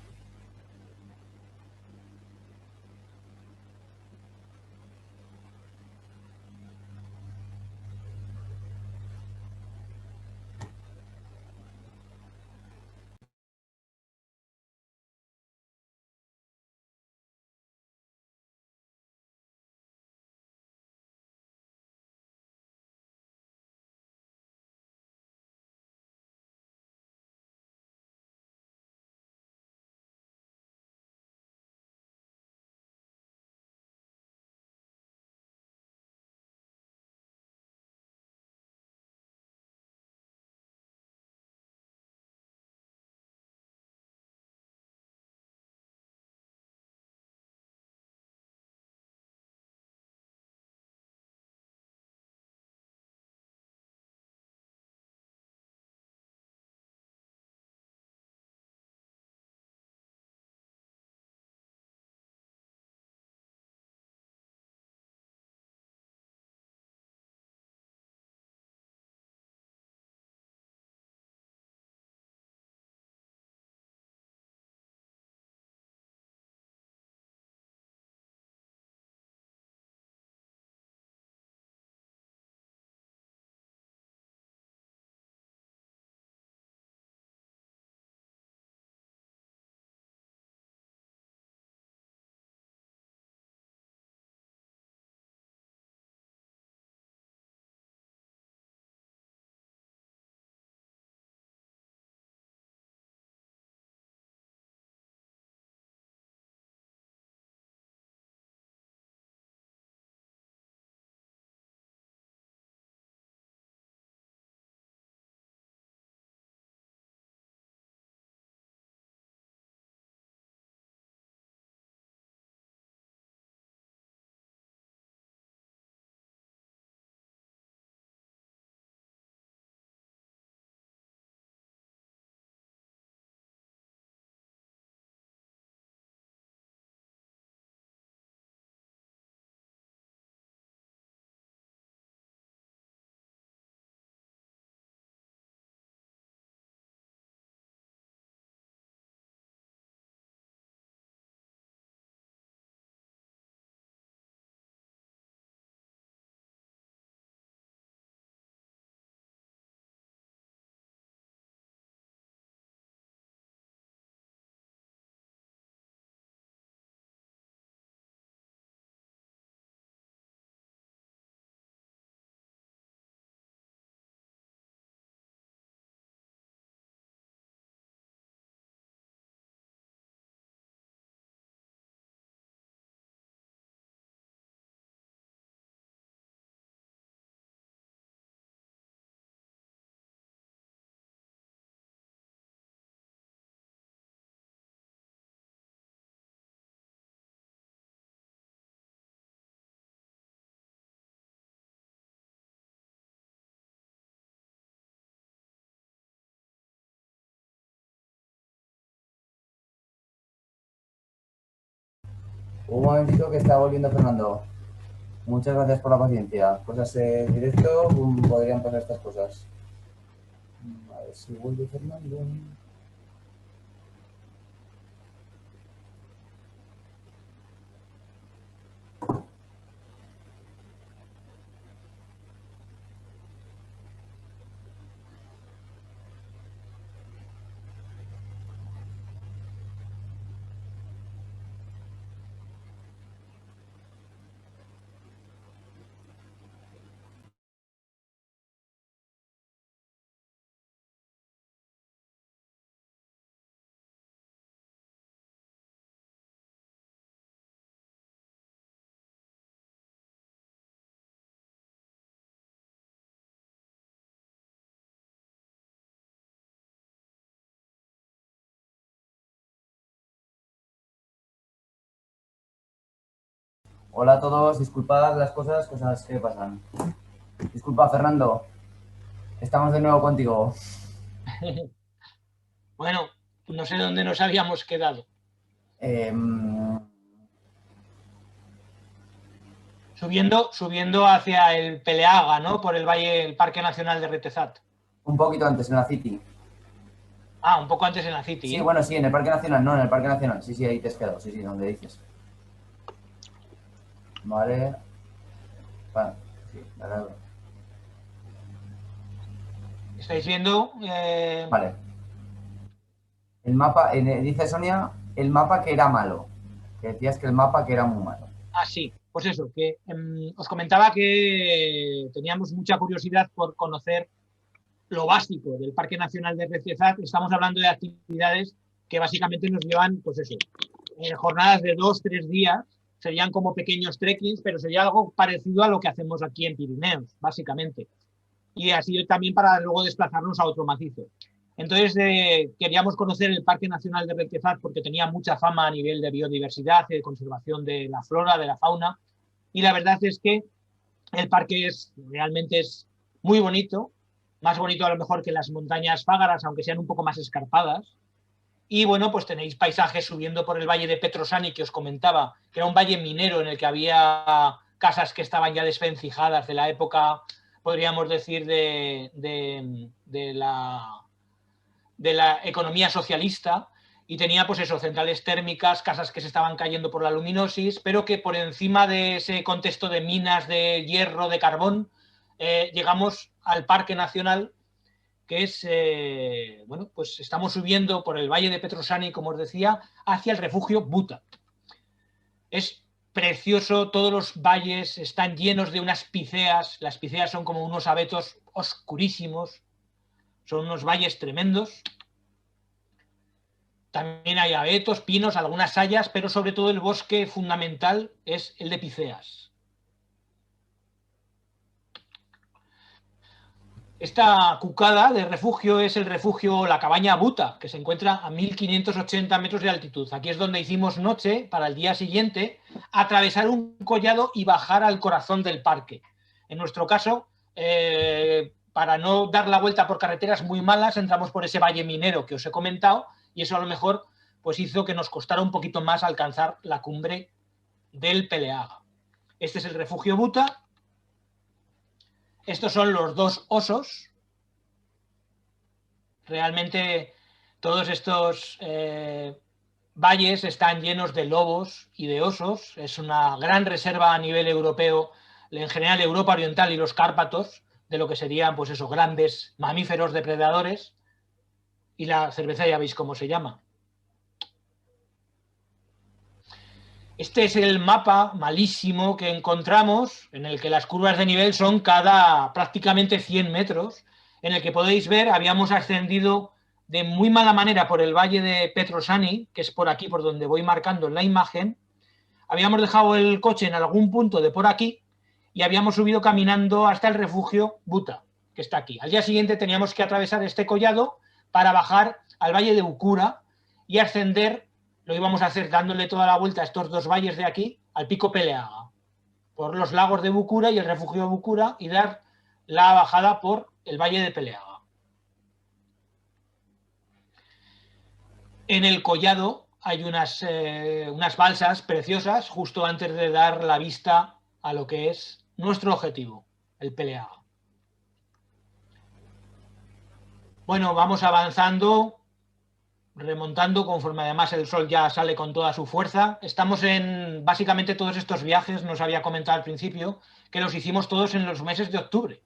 Un momentito que está volviendo Fernando. Muchas gracias por la paciencia. Cosas en directo, podrían pasar estas cosas. A ver si vuelve Fernando. Hola a todos, disculpad las cosas que pasan. Disculpa, Fernando. Estamos de nuevo contigo. Bueno, no sé dónde nos habíamos quedado. Subiendo hacia el Peleaga, ¿no? Por el valle, el Parque Nacional de Retezat. Un poquito antes, en la City. Ah, un poco antes en la City, Sí, ¿eh? bueno, sí, en el Parque Nacional, no, en el Parque Nacional. Sí, sí, ahí te has quedado, sí, sí, donde dices. Vale. Vale, sí, vale. ¿Estáis viendo? Vale. El mapa, dice Sonia, el mapa que era malo. Que decías que el mapa que era muy malo. Sí, pues eso, que os comentaba que teníamos mucha curiosidad por conocer lo básico del Parque Nacional de Retezat. Estamos hablando de actividades que básicamente nos llevan, pues eso, jornadas de 2, 3 días. Serían como pequeños trekkings, pero sería algo parecido a lo que hacemos aquí en Pirineos, básicamente. Y así también para luego desplazarnos a otro macizo. Entonces queríamos conocer el Parque Nacional de Retezat porque tenía mucha fama a nivel de biodiversidad, de conservación de la flora, de la fauna, y la verdad es que el parque realmente es muy bonito, más bonito a lo mejor que las montañas Fágaras, aunque sean un poco más escarpadas. Y bueno, pues tenéis paisajes subiendo por el valle de Petrosani que os comentaba, que era un valle minero en el que había casas que estaban ya desvencijadas de la época, podríamos decir, de la economía socialista, y tenía pues eso, centrales térmicas, casas que se estaban cayendo por la luminosis, pero que por encima de ese contexto de minas de hierro, de carbón, llegamos al Parque Nacional, que es, bueno, pues estamos subiendo por el valle de Petrosani, como os decía, hacia el refugio Buta. Es precioso, todos los valles están llenos de unas píceas, las píceas son como unos abetos oscurísimos, son unos valles tremendos. También hay abetos, pinos, algunas hayas, pero sobre todo el bosque fundamental es el de píceas. Esta cucada de refugio es el refugio La Cabaña Buta, que se encuentra a 1580 metros de altitud. Aquí es donde hicimos noche para el día siguiente, atravesar un collado y bajar al corazón del parque. En nuestro caso, para no dar la vuelta por carreteras muy malas, entramos por ese valle minero que os he comentado, y eso a lo mejor pues hizo que nos costara un poquito más alcanzar la cumbre del Peleaga. Este es el refugio Buta. Estos son los dos osos. Realmente todos estos valles están llenos de lobos y de osos. Es una gran reserva a nivel europeo, en general Europa Oriental y los Cárpatos, de lo que serían pues esos grandes mamíferos depredadores. Y la cerveza ya veis cómo se llama. Este es el mapa malísimo que encontramos, en el que las curvas de nivel son cada prácticamente 100 metros, en el que podéis ver, habíamos ascendido de muy mala manera por el valle de Petrosani, que es por aquí por donde voy marcando en la imagen. Habíamos dejado el coche en algún punto de por aquí y habíamos subido caminando hasta el refugio Buta, que está aquí. Al día siguiente teníamos que atravesar este collado para bajar al valle de Ucura y ascender. Lo íbamos a hacer dándole toda la vuelta a estos dos valles de aquí, al pico Peleaga, por los lagos de Bucura y el refugio de Bucura, y dar la bajada por el valle de Peleaga. En el collado hay unas balsas preciosas justo antes de dar la vista a lo que es nuestro objetivo, el Peleaga. Bueno, vamos avanzando, remontando conforme además el sol ya sale con toda su fuerza. Estamos básicamente todos estos viajes, nos había comentado al principio, que los hicimos todos en los meses de octubre.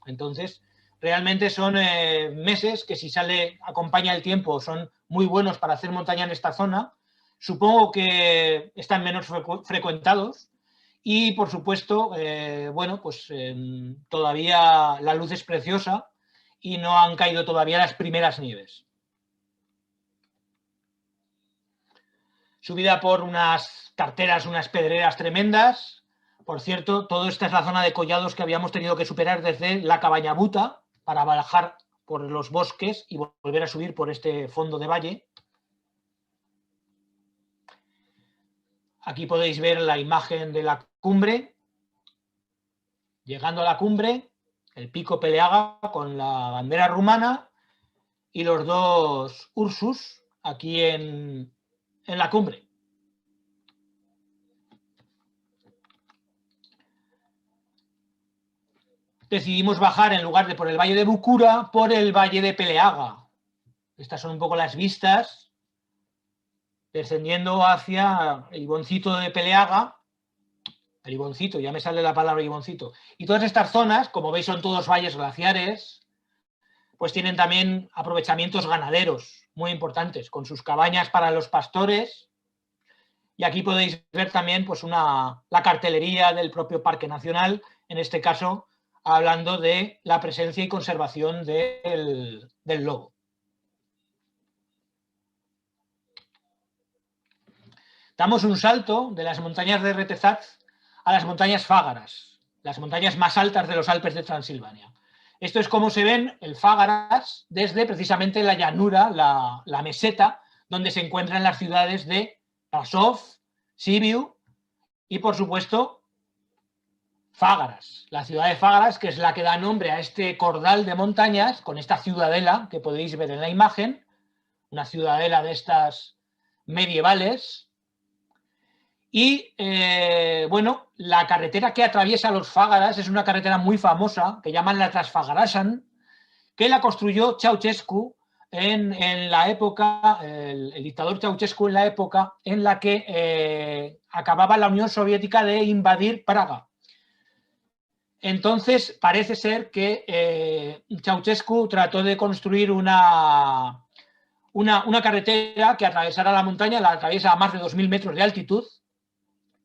Entonces, realmente son meses que si acompaña el tiempo, son muy buenos para hacer montaña en esta zona. Supongo que están menos frecuentados y, por supuesto, bueno, pues todavía la luz es preciosa y no han caído todavía las primeras nieves. Subida por unas carteras, unas pedreras tremendas. Por cierto, toda esta es la zona de collados que habíamos tenido que superar desde la Cabañabuta para bajar por los bosques y volver a subir por este fondo de valle. Aquí podéis ver la imagen de la cumbre. Llegando a la cumbre, el pico Peleaga con la bandera rumana y los dos Ursus aquí en la cumbre. Decidimos bajar en lugar de por el valle de Bucura, por el valle de Peleaga. Estas son un poco las vistas, descendiendo hacia el Iboncito de Peleaga. El Iboncito, ya me sale la palabra Iboncito. Y todas estas zonas, como veis, son todos valles glaciares, pues tienen también aprovechamientos ganaderos muy importantes, con sus cabañas para los pastores. Y aquí podéis ver también pues, la cartelería del propio Parque Nacional, en este caso hablando de la presencia y conservación del lobo. Damos un salto de las montañas de Retezat a las montañas Fágaras, las montañas más altas de los Alpes de Transilvania. Esto es como se ven el Fágaras desde precisamente la llanura, la meseta, donde se encuentran las ciudades de Rasov, Sibiu y, por supuesto, Fágaras. La ciudad de Fágaras, que es la que da nombre a este cordal de montañas, con esta ciudadela que podéis ver en la imagen, una ciudadela de estas medievales. Y, bueno, la carretera que atraviesa los Fágaras es una carretera muy famosa, que llaman la Transfagarasan, que la construyó Ceausescu en la época, el dictador Ceausescu en la época en la que acababa la Unión Soviética de invadir Praga. Entonces, parece ser que Ceausescu trató de construir una carretera que atravesara la montaña, la atraviesa a más de 2000 metros de altitud,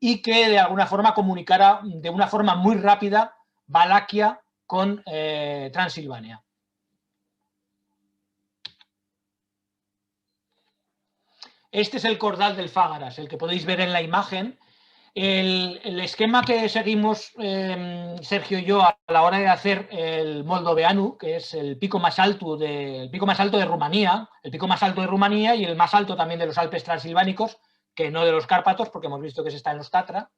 y que de alguna forma comunicara de una forma muy rápida Valaquia con Transilvania. Este es el cordal del Fágaras, el que podéis ver en la imagen. El esquema que seguimos Sergio y yo a la hora de hacer el Moldoveanu, que es el pico más alto de Rumanía, el pico más alto de Rumanía y el más alto también de los Alpes transilvánicos, que no de los Cárpatos, porque hemos visto que se está en los Tatra.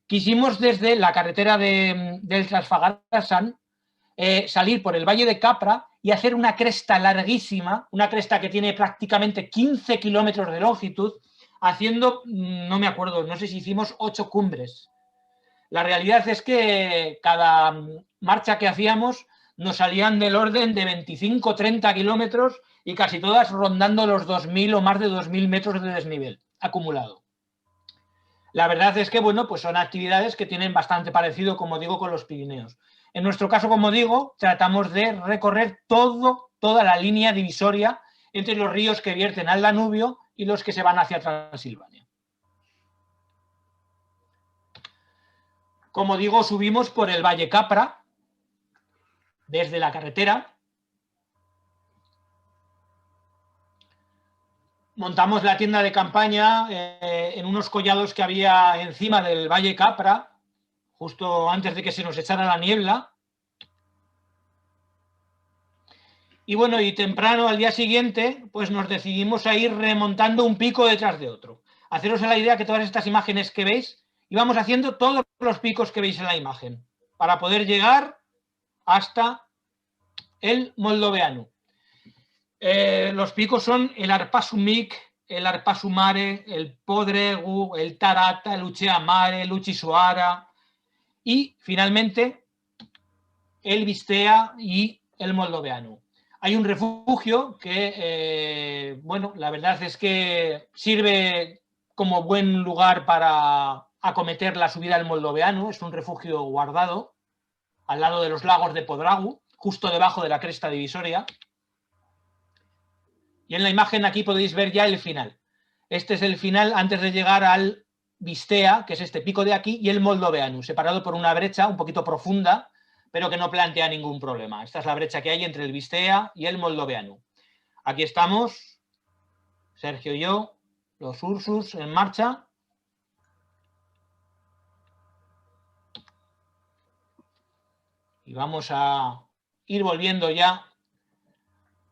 Quisimos desde la carretera del Transfagarasan salir por el Valle de Capra y hacer una cresta larguísima, una cresta que tiene prácticamente 15 kilómetros de longitud, haciendo, no me acuerdo, no sé si hicimos 8 cumbres. La realidad es que cada marcha que hacíamos nos salían del orden de 25 o 30 kilómetros y casi todas rondando los 2000 o más de 2000 metros de desnivel acumulado. La verdad es que, bueno, pues son actividades que tienen bastante parecido, como digo, con los Pirineos. En nuestro caso, como digo, tratamos de recorrer toda la línea divisoria entre los ríos que vierten al Danubio y los que se van hacia Transilvania. Como digo, subimos por el Valle Capra, desde la carretera. Montamos la tienda de campaña en unos collados que había encima del Valle Capra, justo antes de que se nos echara la niebla. Y bueno, y temprano al día siguiente, pues nos decidimos a ir remontando un pico detrás de otro. Haceros la idea que todas estas imágenes que veis, íbamos haciendo todos los picos que veis en la imagen, para poder llegar hasta el Moldoveanu. Los picos son el Arpasumik, el Arpasu Mare, el Podregu, el Tarata, el Uchea Mare, el Uchisuara y finalmente el Vistea y el Moldoveanu. Hay un refugio que, bueno, la verdad es que sirve como buen lugar para acometer la subida del Moldoveanu. Es un refugio guardado al lado de los lagos de Podragu, justo debajo de la cresta divisoria. Y en la imagen aquí podéis ver ya el final. Este es el final antes de llegar al Vistea, que es este pico de aquí, y el Moldoveanu, separado por una brecha un poquito profunda, pero que no plantea ningún problema. Esta es la brecha que hay entre el Vistea y el Moldoveanu. Aquí estamos, Sergio y yo, los Ursus en marcha. Y vamos a ir volviendo ya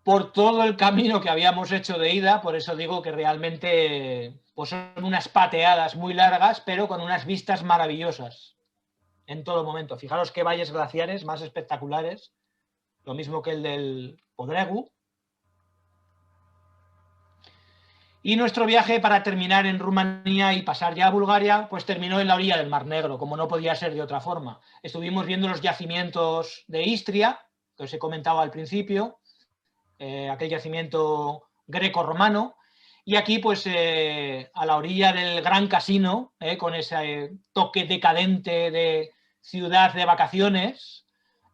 por todo el camino que habíamos hecho de ida, por eso digo que realmente pues son unas pateadas muy largas, pero con unas vistas maravillosas en todo momento. Fijaros qué valles glaciares más espectaculares, lo mismo que el del Podregu. Y nuestro viaje para terminar en Rumanía y pasar ya a Bulgaria, pues terminó en la orilla del Mar Negro, como no podía ser de otra forma. Estuvimos viendo los yacimientos de Istria, que os he comentado al principio, aquel yacimiento greco-romano, y aquí pues a la orilla del Gran Casino, con ese toque decadente de ciudad de vacaciones,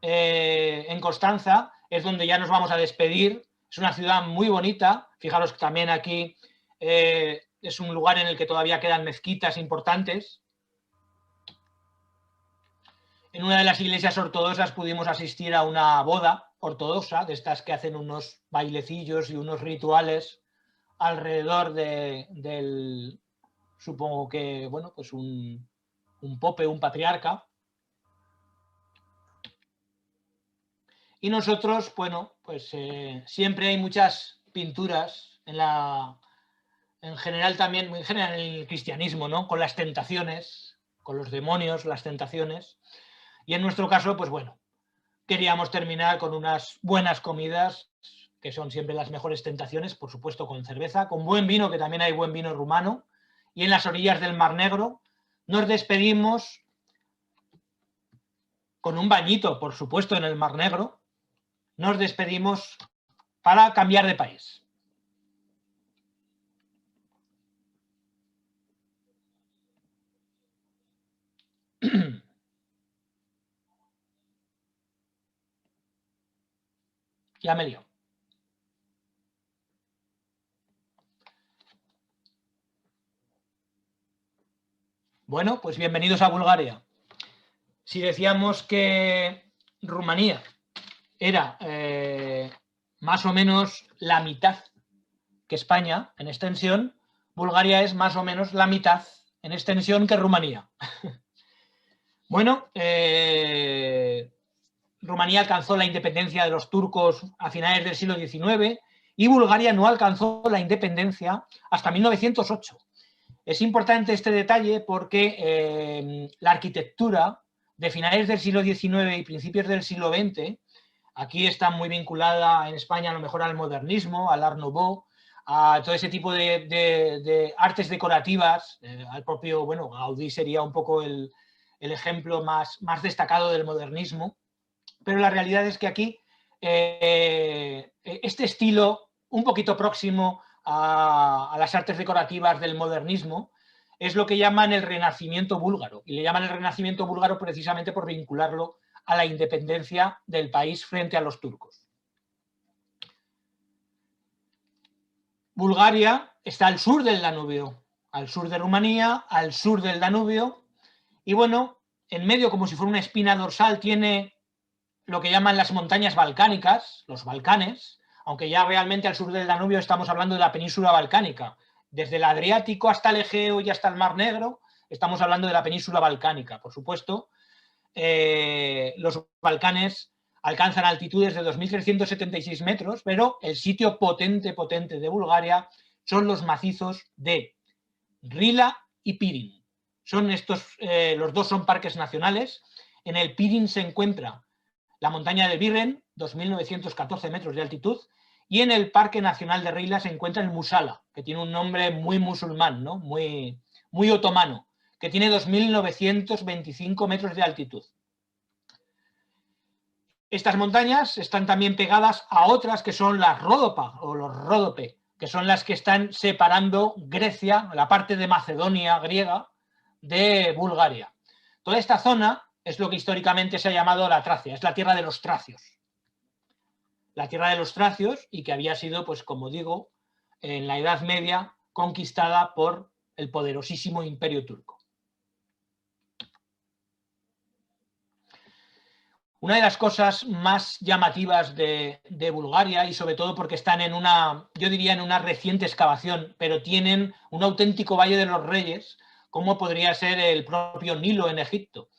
en Constanza, es donde ya nos vamos a despedir. Es una ciudad muy bonita, fijaros que también aquí es un lugar en el que todavía quedan mezquitas importantes. En una de las iglesias ortodoxas pudimos asistir a una boda ortodoxa, de estas que hacen unos bailecillos y unos rituales alrededor del, supongo que, bueno, pues un pope, un patriarca. Y nosotros, bueno, pues siempre hay muchas pinturas en general también, en general en el cristianismo, ¿no? Con las tentaciones, con los demonios, las tentaciones. Y en nuestro caso, pues bueno, queríamos terminar con unas buenas comidas, que son siempre las mejores tentaciones, por supuesto con cerveza, con buen vino, que también hay buen vino rumano, y en las orillas del Mar Negro nos despedimos con un bañito, por supuesto, en el Mar Negro, nos despedimos para cambiar de país. Ya me lío. Bueno, pues bienvenidos a Bulgaria. Si decíamos que Rumanía era más o menos la mitad que España en extensión, Bulgaria es más o menos la mitad en extensión que Rumanía. Bueno, Rumanía alcanzó la independencia de los turcos a finales del siglo XIX y Bulgaria no alcanzó la independencia hasta 1908. Es importante este detalle porque la arquitectura de finales del siglo XIX y principios del siglo XX aquí está muy vinculada en España a lo mejor al modernismo, al Art Nouveau, a todo ese tipo de artes decorativas, al propio, bueno, Gaudí sería un poco el ejemplo más destacado del modernismo, pero la realidad es que aquí este estilo un poquito próximo a las artes decorativas del modernismo es lo que llaman el Renacimiento búlgaro, y le llaman el Renacimiento búlgaro precisamente por vincularlo a la independencia del país frente a los turcos. Bulgaria está al sur del Danubio, al sur de Rumanía, al sur del Danubio, y bueno, en medio, como si fuera una espina dorsal, tiene lo que llaman las montañas balcánicas, los Balcanes, aunque ya realmente al sur del Danubio estamos hablando de la península balcánica. Desde el Adriático hasta el Egeo y hasta el Mar Negro, estamos hablando de la península balcánica. Por supuesto, los Balcanes alcanzan altitudes de 2.376 metros, pero el sitio potente de Bulgaria son los macizos de Rila y Pirin. Son estos, los dos son parques nacionales. En el Pirin se encuentra la montaña de Birren, 2.914 metros de altitud, Y en el Parque Nacional de Rila se encuentra el Musala, que tiene un nombre muy musulmán, ¿no? muy otomano, que tiene 2.925 metros de altitud. Estas montañas están también pegadas a otras que son las Ródopa o los Ródope, que son las que están separando Grecia, la parte de Macedonia griega, de Bulgaria. Toda esta zona es lo que históricamente se ha llamado la Tracia, es la tierra de los tracios. La tierra de los tracios, y que había sido, pues como digo, en la Edad Media conquistada por el poderosísimo Imperio Turco. Una de las cosas más llamativas de Bulgaria, y sobre todo porque están en una, yo diría en una reciente excavación, pero tienen un auténtico Valle de los Reyes, como podría ser el propio Nilo en Egipto.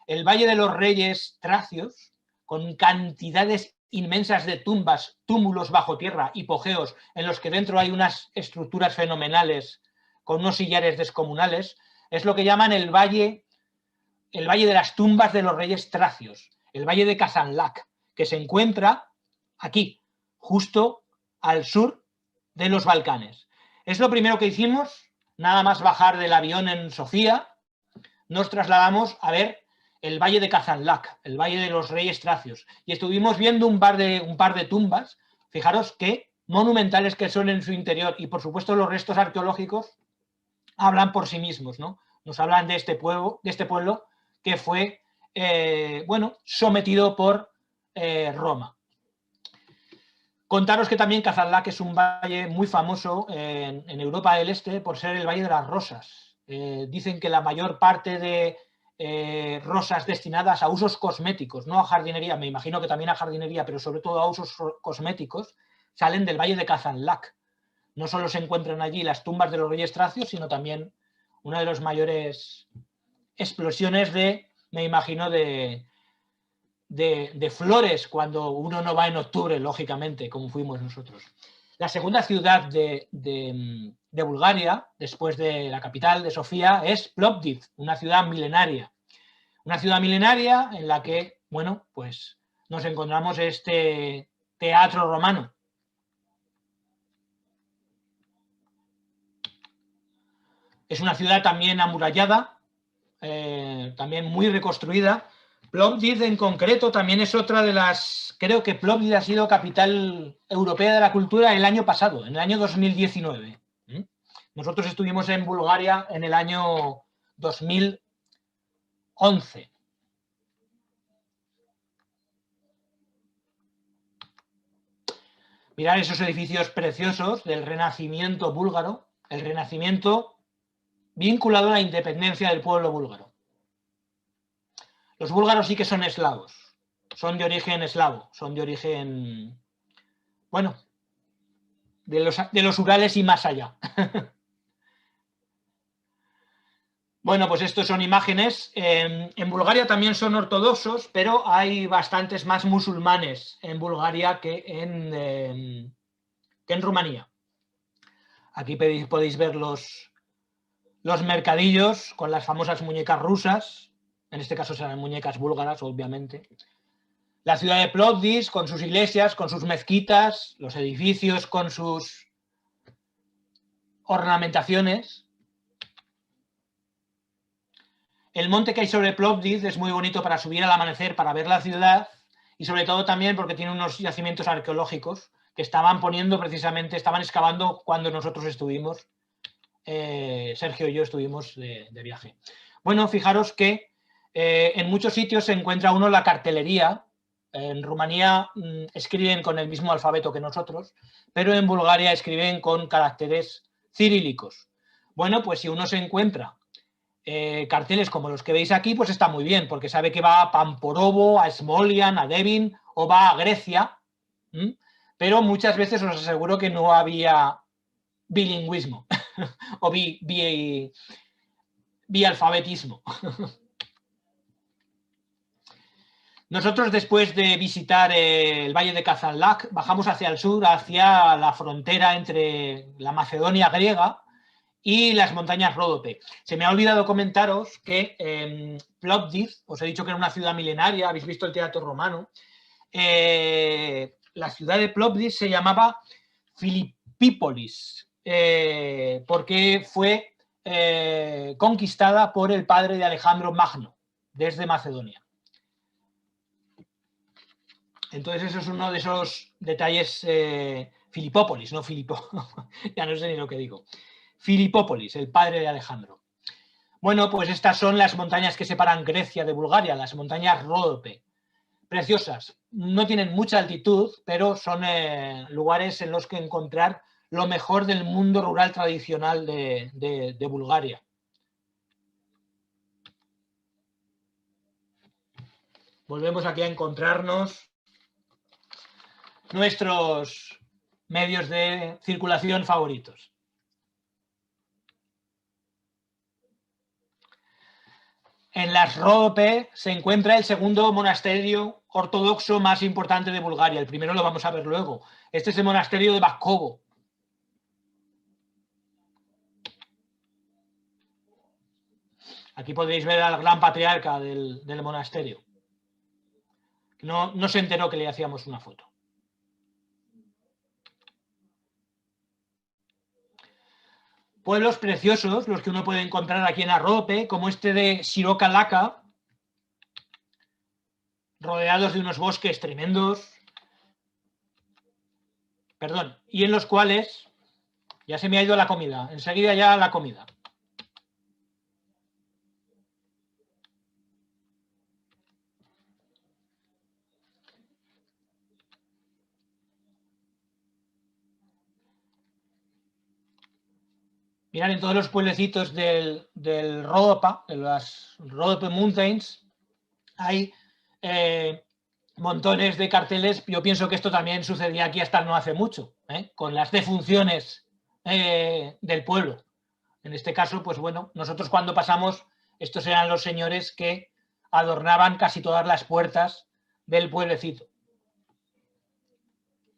El Valle de los Reyes tracios, con cantidades inmensas de tumbas, túmulos bajo tierra, hipogeos, en los que dentro hay unas estructuras fenomenales, con unos sillares descomunales, es lo que llaman el Valle de las tumbas de los reyes tracios. El valle de Kazanlak, que se encuentra aquí, justo al sur de los Balcanes. Es lo primero que hicimos, nada más bajar del avión en Sofía, nos trasladamos a ver el valle de Kazanlak, el valle de los reyes tracios, y estuvimos viendo un par de tumbas, fijaros qué monumentales que son en su interior, y por supuesto los restos arqueológicos hablan por sí mismos, ¿no? Nos hablan de este pueblo que fue sometido por Roma. Contaros que también Kazanlak es un valle muy famoso en Europa del Este por ser el Valle de las Rosas. Dicen que la mayor parte de rosas destinadas a usos cosméticos, no a jardinería, me imagino que también a jardinería, pero sobre todo a usos cosméticos, salen del Valle de Kazanlak. No solo se encuentran allí las tumbas de los reyes tracios, sino también una de las mayores explosiones me imagino, de flores cuando uno no va en octubre, lógicamente, como fuimos nosotros. La segunda ciudad de Bulgaria, después de la capital, de Sofía, es Plovdiv, una ciudad milenaria. Una ciudad milenaria en la que, bueno, pues nos encontramos este teatro romano. Es una ciudad también amurallada, también muy reconstruida. Plovdiv en concreto también es otra de las... Creo que Plovdiv ha sido capital europea de la cultura el año pasado, en el año 2019. Nosotros estuvimos en Bulgaria en el año 2011. Mirad esos edificios preciosos del Renacimiento búlgaro, el Renacimiento vinculado a la independencia del pueblo búlgaro. Los búlgaros sí que son eslavos, son de origen eslavo, son de origen, bueno, de los Urales y más allá. Bueno, pues estos son imágenes. En Bulgaria también son ortodoxos, pero hay bastantes más musulmanes en Bulgaria que en Rumanía. Aquí podéis ver los mercadillos con las famosas muñecas rusas. En este caso serán muñecas búlgaras, obviamente. La ciudad de Plovdiv, con sus iglesias, con sus mezquitas, los edificios con sus ornamentaciones. El monte que hay sobre Plovdiv es muy bonito para subir al amanecer, para ver la ciudad, y sobre todo también porque tiene unos yacimientos arqueológicos que estaban excavando cuando nosotros estuvimos, Sergio y yo estuvimos de viaje. Bueno, fijaros que en muchos sitios se encuentra uno la cartelería. En Rumanía escriben con el mismo alfabeto que nosotros, pero en Bulgaria escriben con caracteres cirílicos. Bueno, pues si uno se encuentra carteles como los que veis aquí, pues está muy bien, porque sabe que va a Pamporovo, a Smolian, a Devin, o va a Grecia, pero muchas veces os aseguro que no había bilingüismo o bialfabetismo. Nosotros, después de visitar el valle de Kazanlak, bajamos hacia el sur, hacia la frontera entre la Macedonia griega y las montañas Ródope. Se me ha olvidado comentaros que Plovdiv, os he dicho que era una ciudad milenaria, habéis visto el teatro romano, la ciudad de Plovdiv se llamaba Filipípolis, porque fue conquistada por el padre de Alejandro Magno, desde Macedonia. Entonces eso es uno de esos detalles, Filipópolis, no Filipo, ya no sé ni lo que digo. Filipópolis, el padre de Alejandro. Bueno, pues estas son las montañas que separan Grecia de Bulgaria, las montañas Ródope. Preciosas, no tienen mucha altitud, pero son lugares en los que encontrar lo mejor del mundo rural tradicional de Bulgaria. Volvemos aquí a encontrarnos nuestros medios de circulación favoritos. En las Ródope se encuentra el segundo monasterio ortodoxo más importante de Bulgaria. El primero lo vamos a ver luego. Este es el monasterio de Baskovo. Aquí podéis ver al gran patriarca del monasterio. No se enteró que le hacíamos una foto. Pueblos preciosos, los que uno puede encontrar aquí en Arrope, como este de Siroca Laka, rodeados de unos bosques tremendos, perdón, y en los cuales, ya se me ha ido la comida, enseguida ya la comida. Mirad, en todos los pueblecitos del Rodopa, de las Rodope Mountains, hay montones de carteles. Yo pienso que esto también sucedía aquí hasta no hace mucho, con las defunciones del pueblo. En este caso, pues bueno, nosotros cuando pasamos, estos eran los señores que adornaban casi todas las puertas del pueblecito.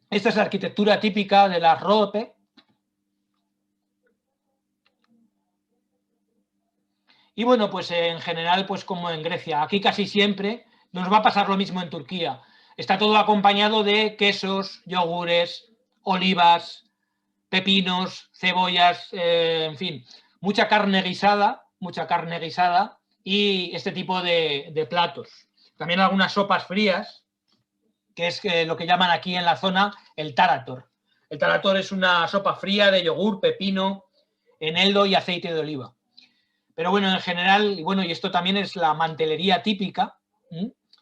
Esta es la arquitectura típica de las Ródope. Y bueno, pues en general, pues como en Grecia, aquí casi siempre nos va a pasar lo mismo en Turquía. Está todo acompañado de quesos, yogures, olivas, pepinos, cebollas, en fin, mucha carne guisada y este tipo de platos. También algunas sopas frías, que es lo que llaman aquí en la zona el tarator. El tarator es una sopa fría de yogur, pepino, eneldo y aceite de oliva. Pero bueno, en general, y esto también es la mantelería típica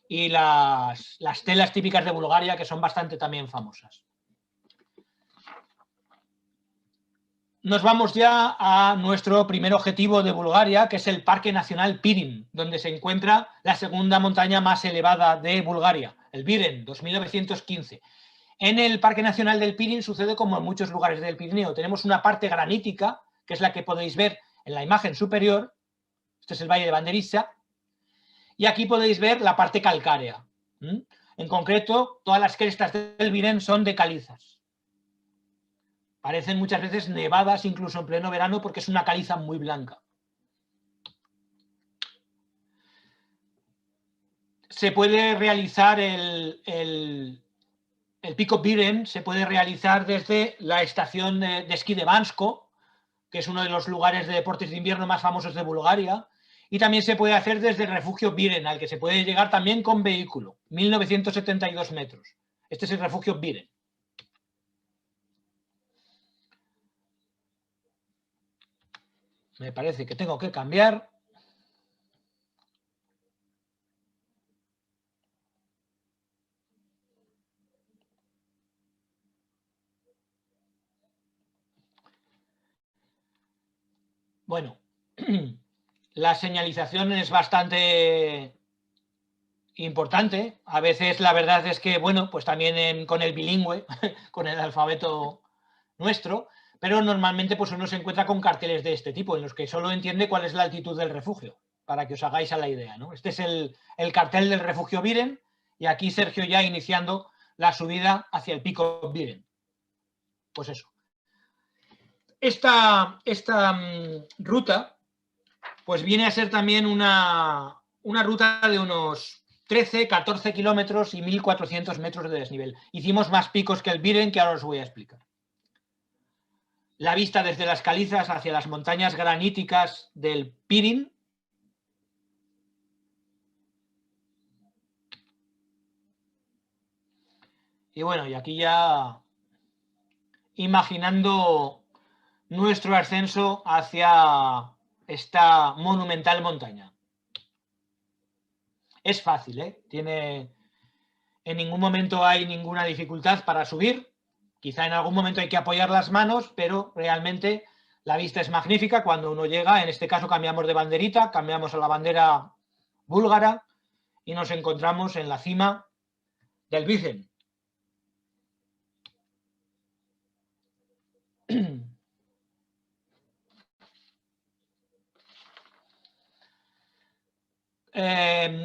y las telas típicas de Bulgaria, que son bastante también famosas. Nos vamos ya a nuestro primer objetivo de Bulgaria, que es el Parque Nacional Pirin, donde se encuentra la segunda montaña más elevada de Bulgaria, el Viren, 2915. En el Parque Nacional del Pirin sucede como en muchos lugares del Pirineo. Tenemos una parte granítica, que es la que podéis ver en la imagen superior. Este es el Valle de Banderissa. Y aquí podéis ver la parte calcárea. En concreto, todas las crestas del Viren son de calizas. Parecen muchas veces nevadas, incluso en pleno verano, porque es una caliza muy blanca. Se puede realizar el Pico Viren, se puede realizar desde la estación de esquí de Bansko, que es uno de los lugares de deportes de invierno más famosos de Bulgaria, y también se puede hacer desde el refugio Viren, al que se puede llegar también con vehículo, 1972 metros. Este es el refugio Viren. Me parece que tengo que cambiar. Bueno, la señalización es bastante importante. A veces la verdad es que, bueno, pues también con el bilingüe, con el alfabeto nuestro, pero normalmente pues uno se encuentra con carteles de este tipo, en los que solo entiende cuál es la altitud del refugio, para que os hagáis a la idea, ¿no? Este es el cartel del refugio Viren, y aquí Sergio ya iniciando la subida hacia el pico Viren. Pues eso. Esta ruta pues viene a ser también una ruta de unos 13, 14 kilómetros y 1.400 metros de desnivel. Hicimos más picos que el Viren, que ahora os voy a explicar. La vista desde las calizas hacia las montañas graníticas del Pirin. Y bueno, y aquí ya imaginando nuestro ascenso hacia esta monumental montaña. Es fácil, ¿eh? En ningún momento hay ninguna dificultad para subir. Quizá en algún momento hay que apoyar las manos, pero realmente la vista es magnífica cuando uno llega. En este caso cambiamos de banderita, cambiamos a la bandera búlgara y nos encontramos en la cima del Vizen.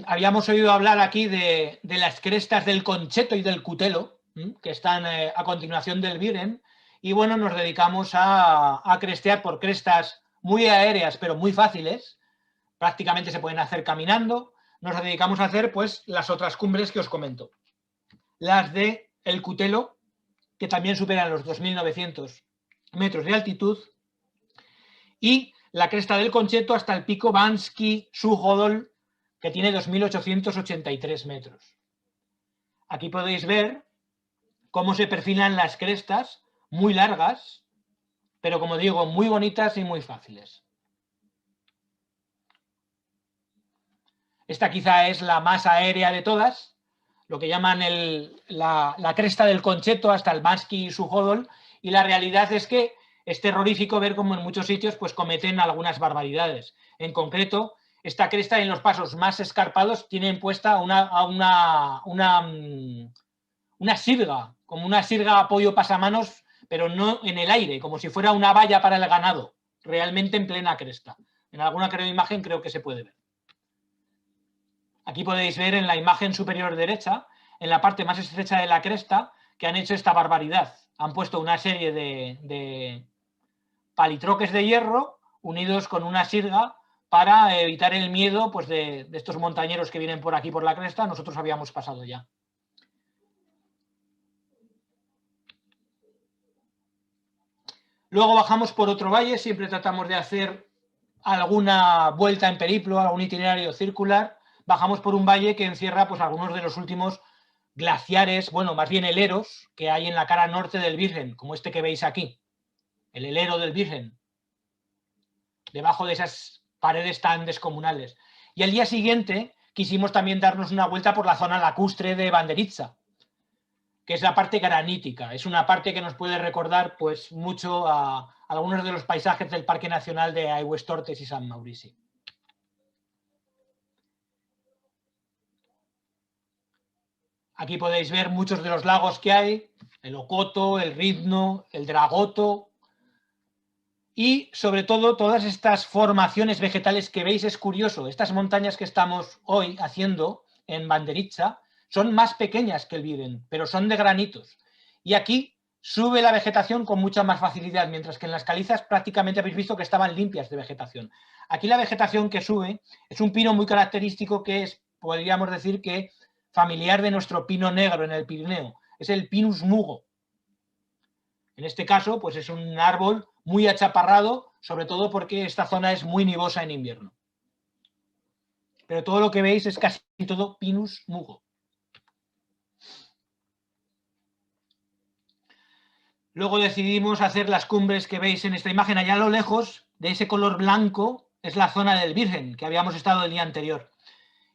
Habíamos oído hablar aquí de las crestas del Concheto y del Cutelo, que están a continuación del Viren, y bueno, nos dedicamos a crestear por crestas muy aéreas, pero muy fáciles, prácticamente se pueden hacer caminando. Nos dedicamos a hacer pues las otras cumbres que os comento. Las de el Cutelo, que también superan los 2.900 metros de altitud, y la cresta del Concheto hasta el pico Bansky Suhodol, que tiene 2.883 metros. Aquí podéis ver cómo se perfilan las crestas, muy largas, pero como digo, muy bonitas y muy fáciles. Esta quizá es la más aérea de todas, lo que llaman la cresta del Concheto hasta el Bansky Suhodol, y la realidad es que es terrorífico ver cómo en muchos sitios pues, cometen algunas barbaridades. En concreto, esta cresta en los pasos más escarpados tienen puesta una sirga, como una sirga apoyo pasamanos, pero no en el aire, como si fuera una valla para el ganado, realmente en plena cresta. En alguna imagen creo que se puede ver. Aquí podéis ver en la imagen superior derecha, en la parte más estrecha de la cresta, que han hecho esta barbaridad. Han puesto una serie de palitroques de hierro unidos con una sirga para evitar el miedo pues, de estos montañeros que vienen por aquí por la cresta. Nosotros habíamos pasado ya. Luego bajamos por otro valle, siempre tratamos de hacer alguna vuelta en periplo, algún itinerario circular. Bajamos por un valle que encierra pues, algunos de los últimos glaciares, bueno, más bien heleros, que hay en la cara norte del Virgen, como este que veis aquí, el helero del Virgen, debajo de esas paredes tan descomunales. Y al día siguiente quisimos también darnos una vuelta por la zona lacustre de Banderitsa, que es la parte granítica. Es una parte que nos puede recordar pues, mucho a algunos de los paisajes del Parque Nacional de Aigüestortes y San Maurici. Aquí podéis ver muchos de los lagos que hay, el Ocoto, el Ridno, el Dragoto, y sobre todo todas estas formaciones vegetales que veis. Es curioso, estas montañas que estamos hoy haciendo en Banderitsa son más pequeñas que el Viren, pero son de granitos. Y aquí sube la vegetación con mucha más facilidad, mientras que en las calizas prácticamente habéis visto que estaban limpias de vegetación. Aquí la vegetación que sube es un pino muy característico que es, podríamos decir que familiar de nuestro pino negro en el Pirineo. Es el Pinus mugo. En este caso, pues es un árbol muy achaparrado, sobre todo porque esta zona es muy nivosa en invierno. Pero todo lo que veis es casi todo Pinus mugo. Luego decidimos hacer las cumbres que veis en esta imagen. Allá a lo lejos, de ese color blanco, es la zona del Virgen, que habíamos estado el día anterior.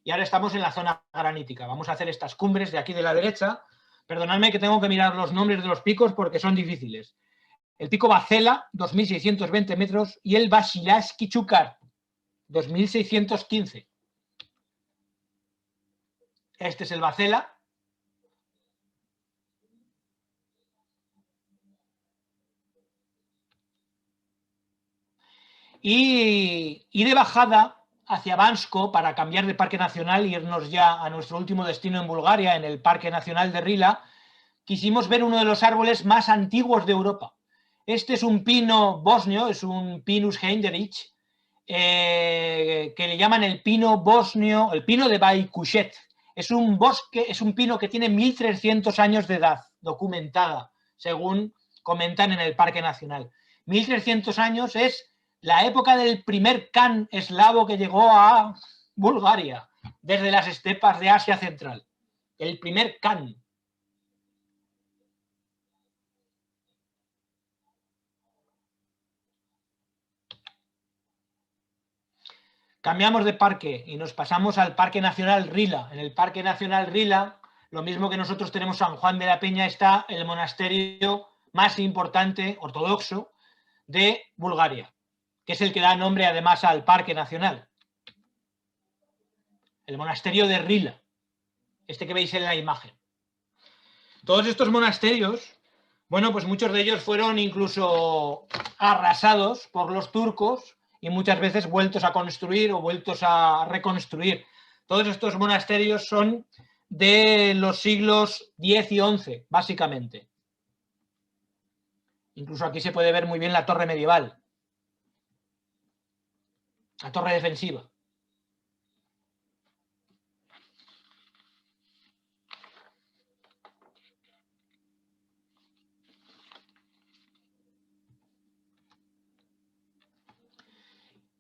Y ahora estamos en la zona granítica. Vamos a hacer estas cumbres de aquí de la derecha. Perdonadme que tengo que mirar los nombres de los picos porque son difíciles. El pico Bacela, 2.620 metros, y el Vasilaski Chukar, 2.615. Este es el Bacela. Y de bajada hacia Bansko, para cambiar de parque nacional e irnos ya a nuestro último destino en Bulgaria, en el Parque Nacional de Rila, quisimos ver uno de los árboles más antiguos de Europa. Este es un pino bosnio, es un Pinus Heinderich, que le llaman el pino bosnio, el pino de Baykuşet, Es un bosque, es un pino que tiene 1300 años de edad, documentada, según comentan en el Parque Nacional. 1300 años es la época del primer Khan eslavo que llegó a Bulgaria, desde las estepas de Asia Central. El primer Khan. Cambiamos de parque y nos pasamos al Parque Nacional Rila. En el Parque Nacional Rila, lo mismo que nosotros tenemos San Juan de la Peña, está el monasterio más importante, ortodoxo, de Bulgaria, que es el que da nombre además al Parque Nacional. El monasterio de Rila, este que veis en la imagen. Todos estos monasterios, bueno, pues muchos de ellos fueron incluso arrasados por los turcos y muchas veces vueltos a construir o vueltos a reconstruir. Todos estos monasterios son de los siglos X y XI, básicamente. Incluso aquí se puede ver muy bien la torre medieval, la torre defensiva.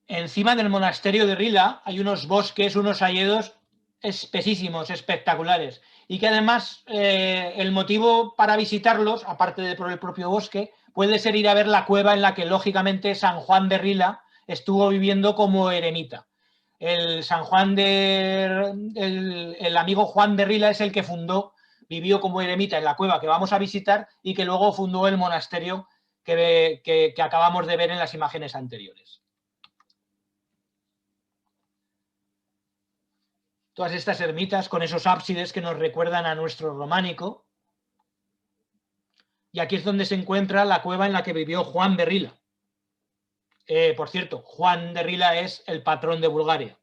Encima del monasterio de Rila hay unos bosques, unos hayedos espesísimos, espectaculares, y que además el motivo para visitarlos, aparte de por el propio bosque, puede ser ir a ver la cueva en la que lógicamente San Juan de Rila estuvo viviendo como eremita. El amigo Juan de Rila es el que vivió como eremita en la cueva que vamos a visitar y que luego fundó el monasterio que acabamos de ver en las imágenes anteriores. Todas estas ermitas con esos ábsides que nos recuerdan a nuestro románico. Y aquí es donde se encuentra la cueva en la que vivió Juan de Rila. Por cierto, Juan de Rila es el patrón de Bulgaria.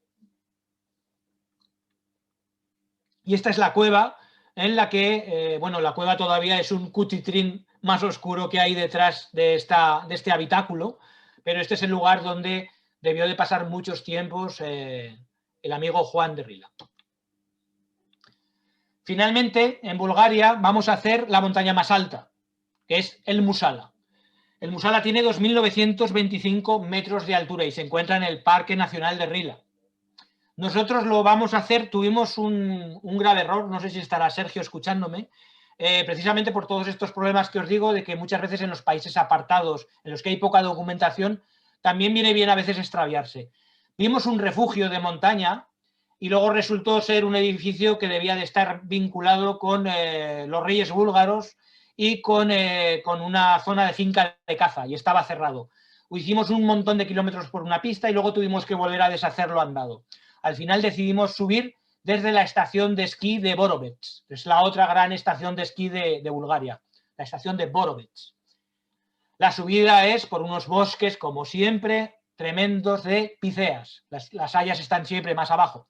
Y esta es la cueva en la que, bueno, la cueva todavía es un cutitrín más oscuro que hay detrás de este habitáculo, pero este es el lugar donde debió de pasar muchos tiempos el amigo Juan de Rila. Finalmente, en Bulgaria vamos a hacer la montaña más alta, que es el Musala. El Musala tiene 2.925 metros de altura y se encuentra en el Parque Nacional de Rila. Nosotros lo vamos a hacer, tuvimos un grave error, no sé si estará Sergio escuchándome, precisamente por todos estos problemas que os digo, de que muchas veces en los países apartados, en los que hay poca documentación, también viene bien a veces extraviarse. Vimos un refugio de montaña y luego resultó ser un edificio que debía de estar vinculado con los reyes búlgaros y con una zona de finca de caza, y estaba cerrado. Hicimos un montón de kilómetros por una pista y luego tuvimos que volver a deshacerlo andado. Al final decidimos subir desde la estación de esquí de Borovets, es la otra gran estación de esquí de Bulgaria, la estación de Borovets. La subida es por unos bosques, como siempre, tremendos de píceas. Las hayas están siempre más abajo.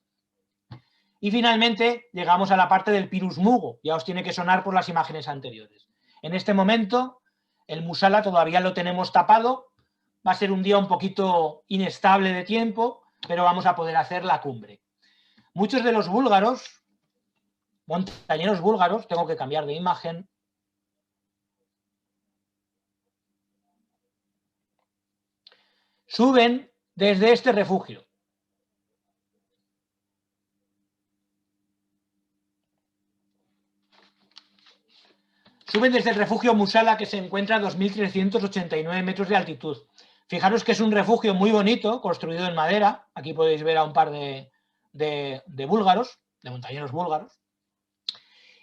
Y finalmente llegamos a la parte del Pirus Mugo, ya os tiene que sonar por las imágenes anteriores. En este momento el Musala todavía lo tenemos tapado, va a ser un día un poquito inestable de tiempo, pero vamos a poder hacer la cumbre. Muchos de los búlgaros, montañeros búlgaros, tengo que cambiar de imagen, suben desde este refugio. Suben desde el refugio Musala, que se encuentra a 2.389 metros de altitud. Fijaros que es un refugio muy bonito, construido en madera. Aquí podéis ver a un par de búlgaros, de montañeros búlgaros.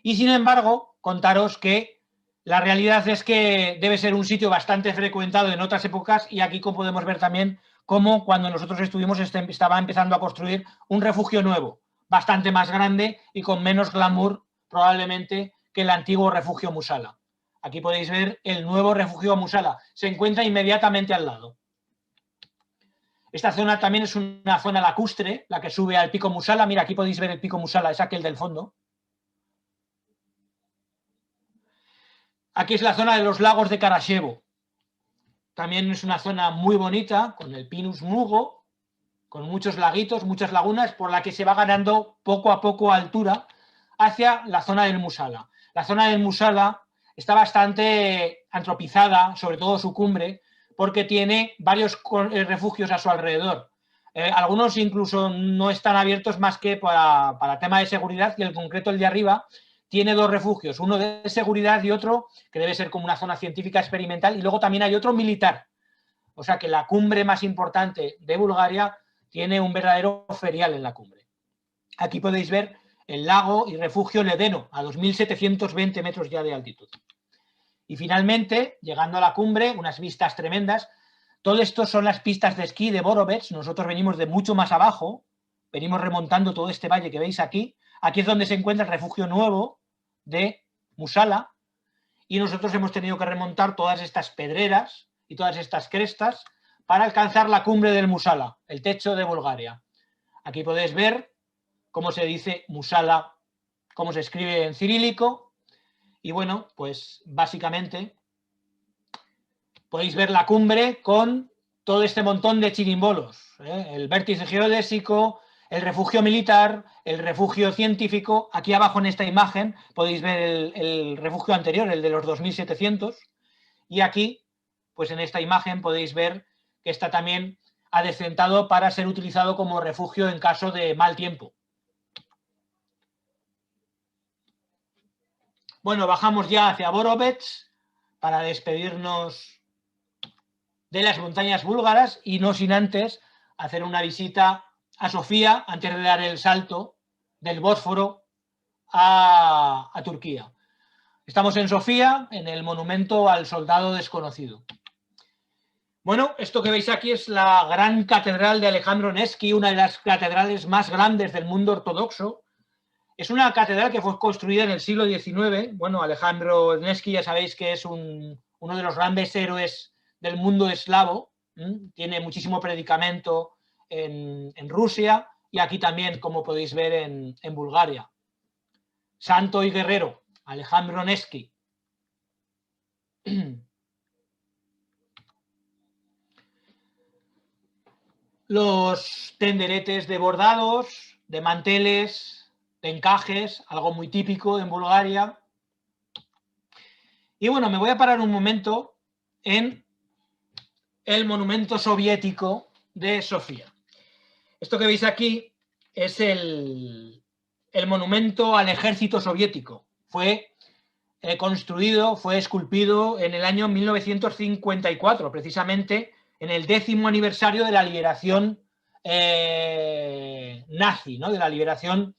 Y sin embargo, contaros que la realidad es que debe ser un sitio bastante frecuentado en otras épocas, y aquí podemos ver también cómo cuando nosotros estuvimos estaba empezando a construir un refugio nuevo, bastante más grande y con menos glamour probablemente que el antiguo refugio Musala. Aquí podéis ver el nuevo refugio Musala, se encuentra inmediatamente al lado. Esta zona también es una zona lacustre, la que sube al pico Musala. Mira, aquí podéis ver el pico Musala, es aquel del fondo. Aquí es la zona de los lagos de Karashevo. También es una zona muy bonita, con el Pinus Mugo. con muchos laguitos, muchas lagunas, por la que se va ganando poco a poco altura hacia la zona del Musala. La zona del Musala está bastante antropizada, sobre todo su cumbre, porque tiene varios refugios a su alrededor. Algunos incluso no están abiertos más que para tema de seguridad, y en concreto el de arriba tiene 2 refugios, uno de seguridad y otro que debe ser como una zona científica experimental, y luego también hay otro militar. O sea que la cumbre más importante de Bulgaria tiene un verdadero ferial en la cumbre. Aquí podéis ver el lago y refugio Ledeno, a 2.720 metros ya de altitud. Y finalmente, llegando a la cumbre, unas vistas tremendas. Todo esto son las pistas de esquí de Borovets. Nosotros venimos de mucho más abajo, venimos remontando todo este valle que veis aquí. Aquí es donde se encuentra el refugio nuevo de Musala, y nosotros hemos tenido que remontar todas estas pedreras y todas estas crestas para alcanzar la cumbre del Musala, el techo de Bulgaria. Aquí podéis ver cómo se dice Musala, cómo se escribe en cirílico, y bueno, pues básicamente podéis ver la cumbre con todo este montón de chirimbolos, el vértice geodésico, el refugio militar, el refugio científico. Aquí abajo en esta imagen podéis ver el refugio anterior, el de los 2.700, y aquí, pues en esta imagen podéis ver que está también adecentado para ser utilizado como refugio en caso de mal tiempo. Bueno, bajamos ya hacia Borovets para despedirnos de las montañas búlgaras, y no sin antes hacer una visita a Sofía antes de dar el salto del Bósforo a Turquía. Estamos en Sofía, en el monumento al soldado desconocido. Bueno, esto que veis aquí es la gran catedral de Alejandro Nevski, una de las catedrales más grandes del mundo ortodoxo. Es una catedral que fue construida en el siglo XIX. Bueno, Alejandro Nevski ya sabéis que es uno de los grandes héroes del mundo eslavo. Tiene muchísimo predicamento en Rusia, y aquí también, como podéis ver, en Bulgaria. Santo y guerrero, Alejandro Nevski. Los tenderetes de bordados, de manteles, de encajes, algo muy típico en Bulgaria. Y bueno, me voy a parar un momento en el monumento soviético de Sofía. Esto que veis aquí es el monumento al ejército soviético. Fue construido, fue esculpido en el año 1954, precisamente en el 10º aniversario de la liberación nazi, ¿no? de la liberación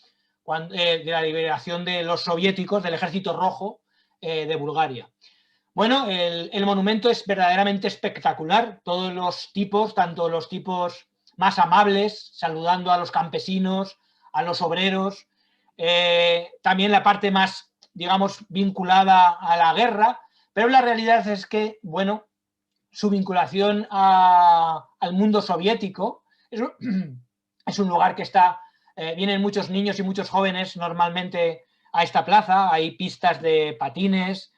de los soviéticos, del ejército rojo de Bulgaria. Bueno, el monumento es verdaderamente espectacular. Todos los tipos, tanto los tipos más amables, saludando a los campesinos, a los obreros, también la parte más, digamos, vinculada a la guerra, pero la realidad es que, bueno, su vinculación al mundo soviético es un lugar que vienen muchos niños y muchos jóvenes normalmente a esta plaza. Hay pistas de patines,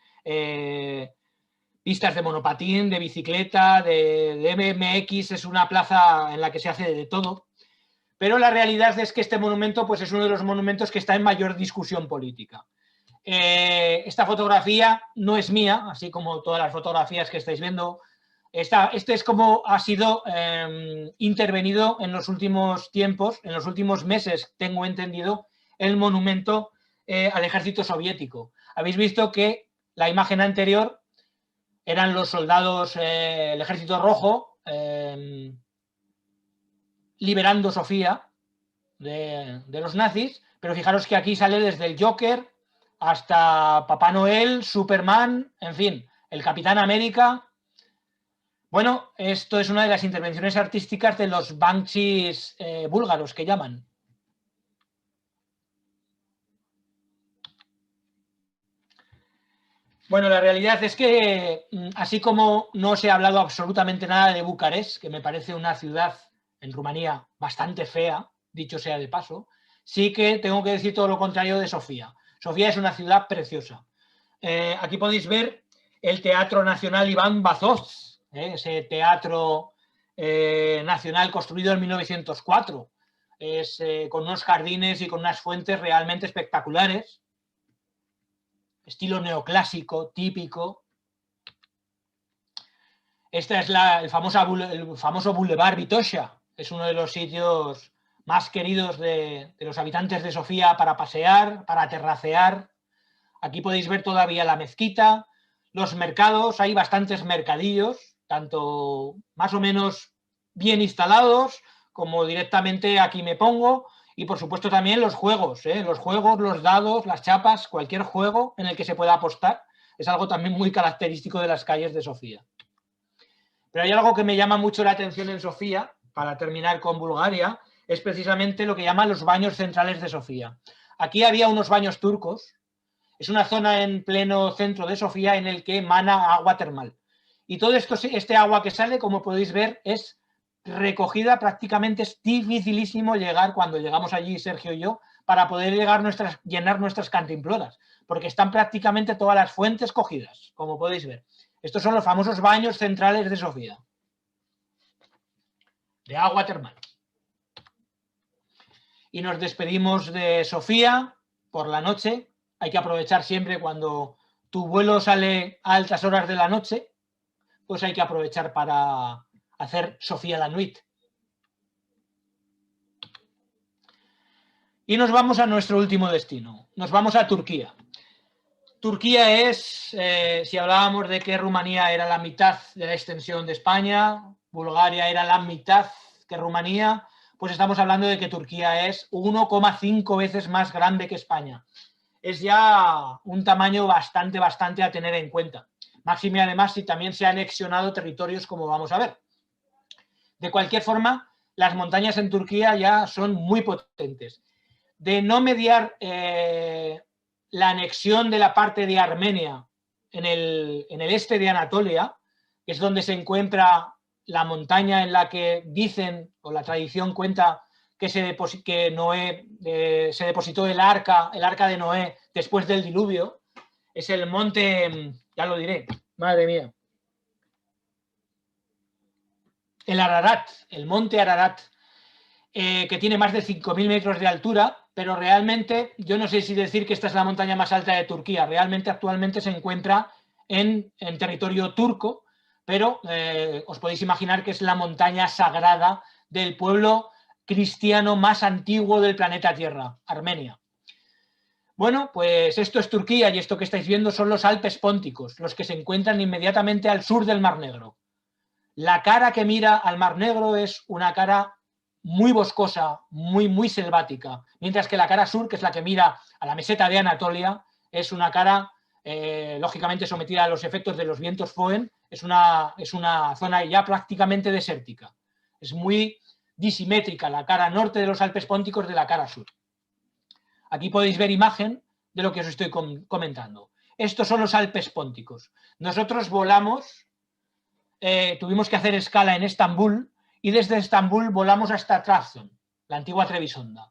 pistas de monopatín, de bicicleta, de BMX. Es una plaza en la que se hace de todo. Pero la realidad es que este monumento, pues, es uno de los monumentos que está en mayor discusión política. Esta fotografía no es mía, así como todas las fotografías que estáis viendo. Este es como ha sido intervenido en los últimos tiempos, en los últimos meses, tengo entendido, el monumento al ejército soviético. Habéis visto que la imagen anterior eran los soldados, el ejército rojo, liberando Sofía de los nazis, pero fijaros que aquí sale desde el Joker hasta Papá Noel, Superman, en fin, el Capitán América. Bueno, esto es una de las intervenciones artísticas de los banshees búlgaros, que llaman. Bueno, la realidad es que, así como no os he hablado absolutamente nada de Bucarest, que me parece una ciudad en Rumanía bastante fea, dicho sea de paso, sí que tengo que decir todo lo contrario de Sofía. Sofía es una ciudad preciosa. Aquí podéis ver el Teatro Nacional Iván Vazos, ese teatro nacional construido en 1904. Es con unos jardines y con unas fuentes realmente espectaculares. Estilo neoclásico, típico. Este es el famoso Boulevard Vitosha. Es uno de los sitios más queridos de los habitantes de Sofía para pasear, para terracear. Aquí podéis ver todavía la mezquita, los mercados, hay bastantes mercadillos, tanto más o menos bien instalados, como directamente aquí me pongo, y por supuesto también los juegos, los dados, las chapas, cualquier juego en el que se pueda apostar, es algo también muy característico de las calles de Sofía. Pero hay algo que me llama mucho la atención en Sofía, para terminar con Bulgaria, es precisamente lo que llaman los baños centrales de Sofía. Aquí había unos baños turcos. Es una zona en pleno centro de Sofía en el que emana agua termal. Y todo este agua que sale, como podéis ver, es recogida prácticamente. Es dificilísimo llegar, cuando llegamos allí, Sergio y yo, para poder llenar nuestras cantimploras, porque están prácticamente todas las fuentes cogidas, como podéis ver. Estos son los famosos baños centrales de Sofía, de agua termal. Y nos despedimos de Sofía por la noche. Hay que aprovechar siempre cuando tu vuelo sale a altas horas de la noche, pues hay que aprovechar para hacer Sofía la Nuit. Y nos vamos a nuestro último destino. Nos vamos a Turquía. Turquía es, si hablábamos de que Rumanía era la mitad de la extensión de España, Bulgaria era la mitad que Rumanía, pues estamos hablando de que Turquía es 1,5 veces más grande que España. Es ya un tamaño bastante a tener en cuenta. Máxime además si también se han anexionado territorios, como vamos a ver. De cualquier forma, las montañas en Turquía ya son muy potentes. De no mediar la anexión de la parte de Armenia en el este de Anatolia, que es donde se encuentra la montaña en la que dicen, o la tradición cuenta, que se depositó el arca de Noé después del diluvio. Es el monte, ya lo diré, madre mía, el Ararat, el monte Ararat, que tiene más de 5.000 metros de altura, pero realmente yo no sé si decir que esta es la montaña más alta de Turquía. Realmente actualmente se encuentra en territorio turco, pero os podéis imaginar que es la montaña sagrada del pueblo cristiano más antiguo del planeta Tierra, Armenia. Bueno, pues esto es Turquía, y esto que estáis viendo son los Alpes Pónticos, los que se encuentran inmediatamente al sur del Mar Negro. La cara que mira al Mar Negro es una cara muy boscosa, muy selvática, mientras que la cara sur, que es la que mira a la meseta de Anatolia, es una cara lógicamente sometida a los efectos de los vientos Foehn. Es una zona ya prácticamente desértica. Es muy disimétrica la cara norte de los Alpes Pónticos de la cara sur. Aquí podéis ver imagen de lo que os estoy comentando. Estos son los Alpes Pónticos. Nosotros volamos, tuvimos que hacer escala en Estambul, y desde Estambul volamos hasta Trabzon, la antigua Trebisonda.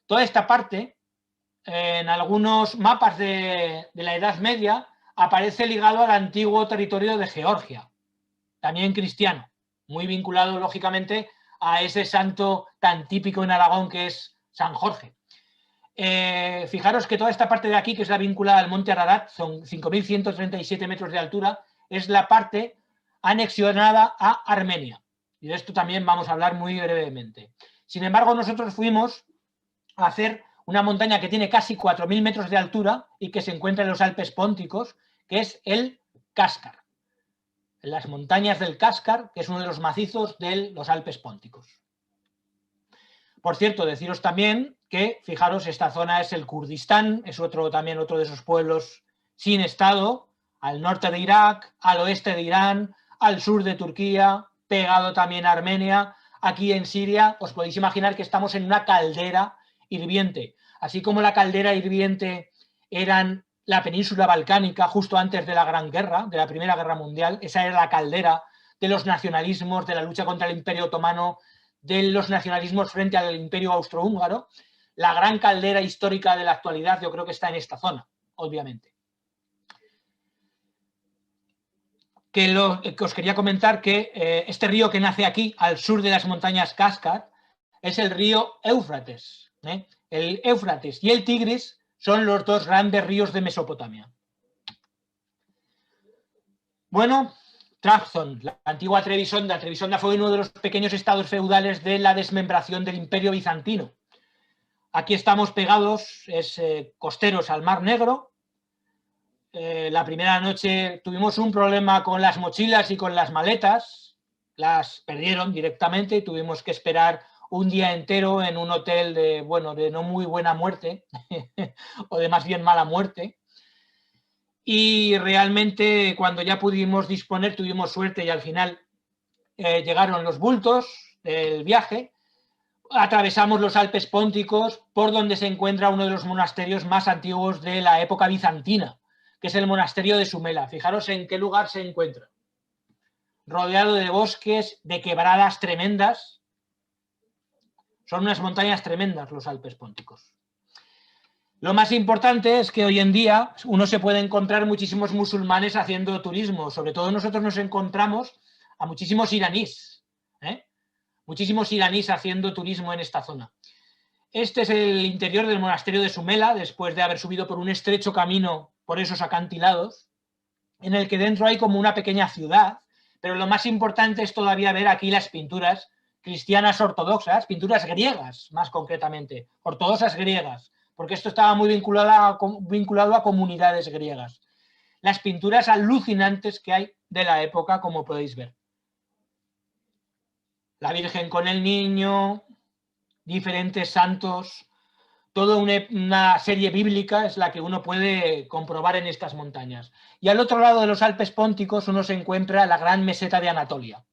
Toda esta parte, en algunos mapas de la Edad Media, aparece ligado al antiguo territorio de Georgia, también cristiano, muy vinculado lógicamente a ese santo tan típico en Aragón que es San Jorge. Fijaros que toda esta parte de aquí, que es la vinculada al monte Ararat, son 5.137 metros de altura, es la parte anexionada a Armenia. Y de esto también vamos a hablar muy brevemente. Sin embargo, nosotros fuimos a hacer una montaña que tiene casi 4.000 metros de altura y que se encuentra en los Alpes Pónticos, que es el Kashgar. En las montañas del Kashgar, que es uno de los macizos de los Alpes Pónticos. Por cierto, deciros también que, fijaros, esta zona es el Kurdistán, es también otro de esos pueblos sin estado, al norte de Irak, al oeste de Irán, al sur de Turquía, pegado también a Armenia. Aquí en Siria os podéis imaginar que estamos en una caldera hirviente. Así como la caldera hirviente eran la península balcánica justo antes de la Gran Guerra, de la Primera Guerra Mundial, esa era la caldera de los nacionalismos, de la lucha contra el Imperio Otomano, de los nacionalismos frente al Imperio Austrohúngaro. La gran caldera histórica de la actualidad yo creo que está en esta zona, obviamente. que os quería comentar que este río que nace aquí, al sur de las montañas Cascad, es el río Éufrates. El Éufrates y el Tigris son los dos grandes ríos de Mesopotamia. Bueno, Trabzon, la antigua Trebisonda. Trebisonda fue uno de los pequeños estados feudales de la desmembración del Imperio Bizantino. Aquí estamos pegados, costeros al Mar Negro. La primera noche tuvimos un problema con las mochilas y con las maletas. Las perdieron directamente y tuvimos que esperar un día entero en un hotel de no muy buena muerte o de más bien mala muerte. Y realmente cuando ya pudimos disponer tuvimos suerte y al final llegaron los bultos del viaje. Atravesamos los Alpes Pónticos, por donde se encuentra uno de los monasterios más antiguos de la época bizantina, que es el monasterio de Sumela. Fijaros en qué lugar se encuentra. Rodeado de bosques, de quebradas tremendas. Son unas montañas tremendas los Alpes Pónticos. Lo más importante es que hoy en día uno se puede encontrar muchísimos musulmanes haciendo turismo. Sobre todo nosotros nos encontramos a muchísimos iraníes. Muchísimos iraníes haciendo turismo en esta zona. Este es el interior del monasterio de Sumela, después de haber subido por un estrecho camino por esos acantilados, en el que dentro hay como una pequeña ciudad, pero lo más importante es todavía ver aquí las pinturas cristianas ortodoxas, pinturas griegas más concretamente, ortodoxas griegas, porque esto estaba muy vinculado a comunidades griegas. Las pinturas alucinantes que hay de la época, como podéis ver. La Virgen con el Niño, diferentes santos, toda una serie bíblica es la que uno puede comprobar en estas montañas. Y al otro lado de los Alpes Pónticos uno se encuentra la gran meseta de Anatolia,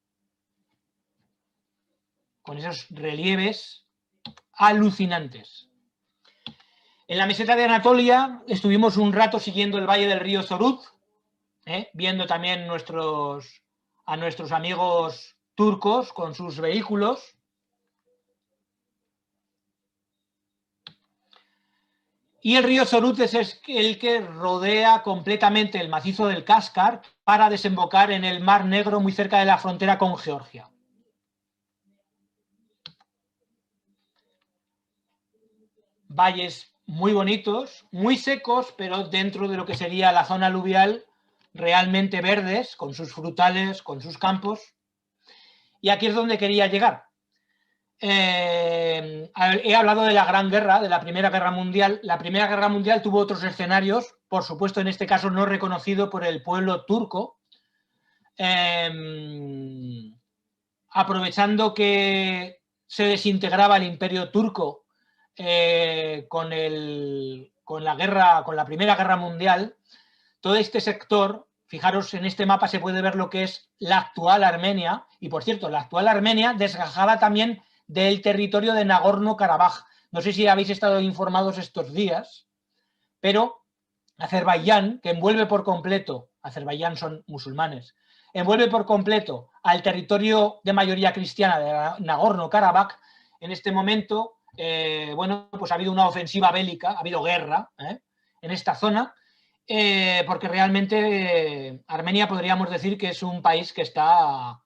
con esos relieves alucinantes. En la meseta de Anatolia estuvimos un rato siguiendo el valle del río Zoruz, viendo también a nuestros amigos turcos con sus vehículos. Y el río Zoruz es el que rodea completamente el macizo del Kashgar para desembocar en el Mar Negro muy cerca de la frontera con Georgia. Valles muy bonitos, muy secos, pero dentro de lo que sería la zona aluvial, realmente verdes, con sus frutales, con sus campos. Y aquí es donde quería llegar. He hablado de la Gran Guerra, de la Primera Guerra Mundial. La Primera Guerra Mundial tuvo otros escenarios, por supuesto, en este caso no reconocido por el pueblo turco, aprovechando que se desintegraba el Imperio Turco con la Primera Guerra Mundial. Todo este sector, fijaros, en este mapa se puede ver lo que es la actual Armenia, y por cierto, la actual Armenia desgajada también del territorio de Nagorno-Karabaj. No sé si habéis estado informados estos días, pero Azerbaiyán, que envuelve por completo, Azerbaiyán son musulmanes, envuelve por completo al territorio de mayoría cristiana de Nagorno-Karabaj, en este momento, pues ha habido una ofensiva bélica, ha habido guerra en esta zona, porque realmente Armenia podríamos decir que es un país que está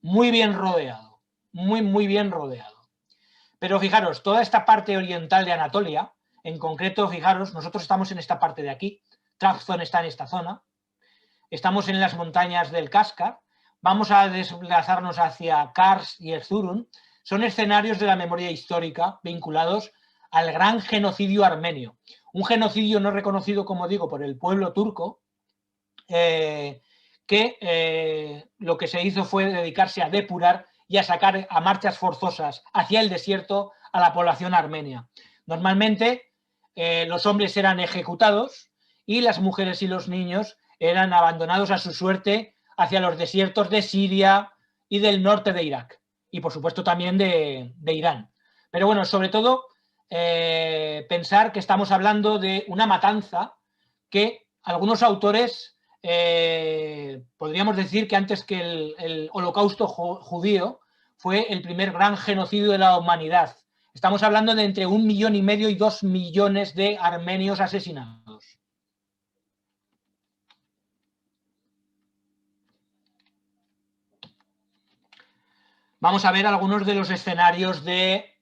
muy bien rodeado, muy bien rodeado. Pero fijaros, toda esta parte oriental de Anatolia, en concreto, fijaros, nosotros estamos en esta parte de aquí, Trabzon está en esta zona, estamos en las montañas del Kashgar, vamos a desplazarnos hacia Kars y Erzurum, son escenarios de la memoria histórica vinculados al gran genocidio armenio. Un genocidio no reconocido, como digo, por el pueblo turco, que lo que se hizo fue dedicarse a depurar y a sacar a marchas forzosas hacia el desierto a la población armenia. Normalmente los hombres eran ejecutados y las mujeres y los niños eran abandonados a su suerte hacia los desiertos de Siria y del norte de Irak y por supuesto también de Irán. Pero bueno, sobre todo pensar que estamos hablando de una matanza que algunos autores podríamos decir que antes que el holocausto judío fue el primer gran genocidio de la humanidad. Estamos hablando de entre 1,5 millones y 2 millones de armenios asesinados. vamos a ver algunos de los escenarios de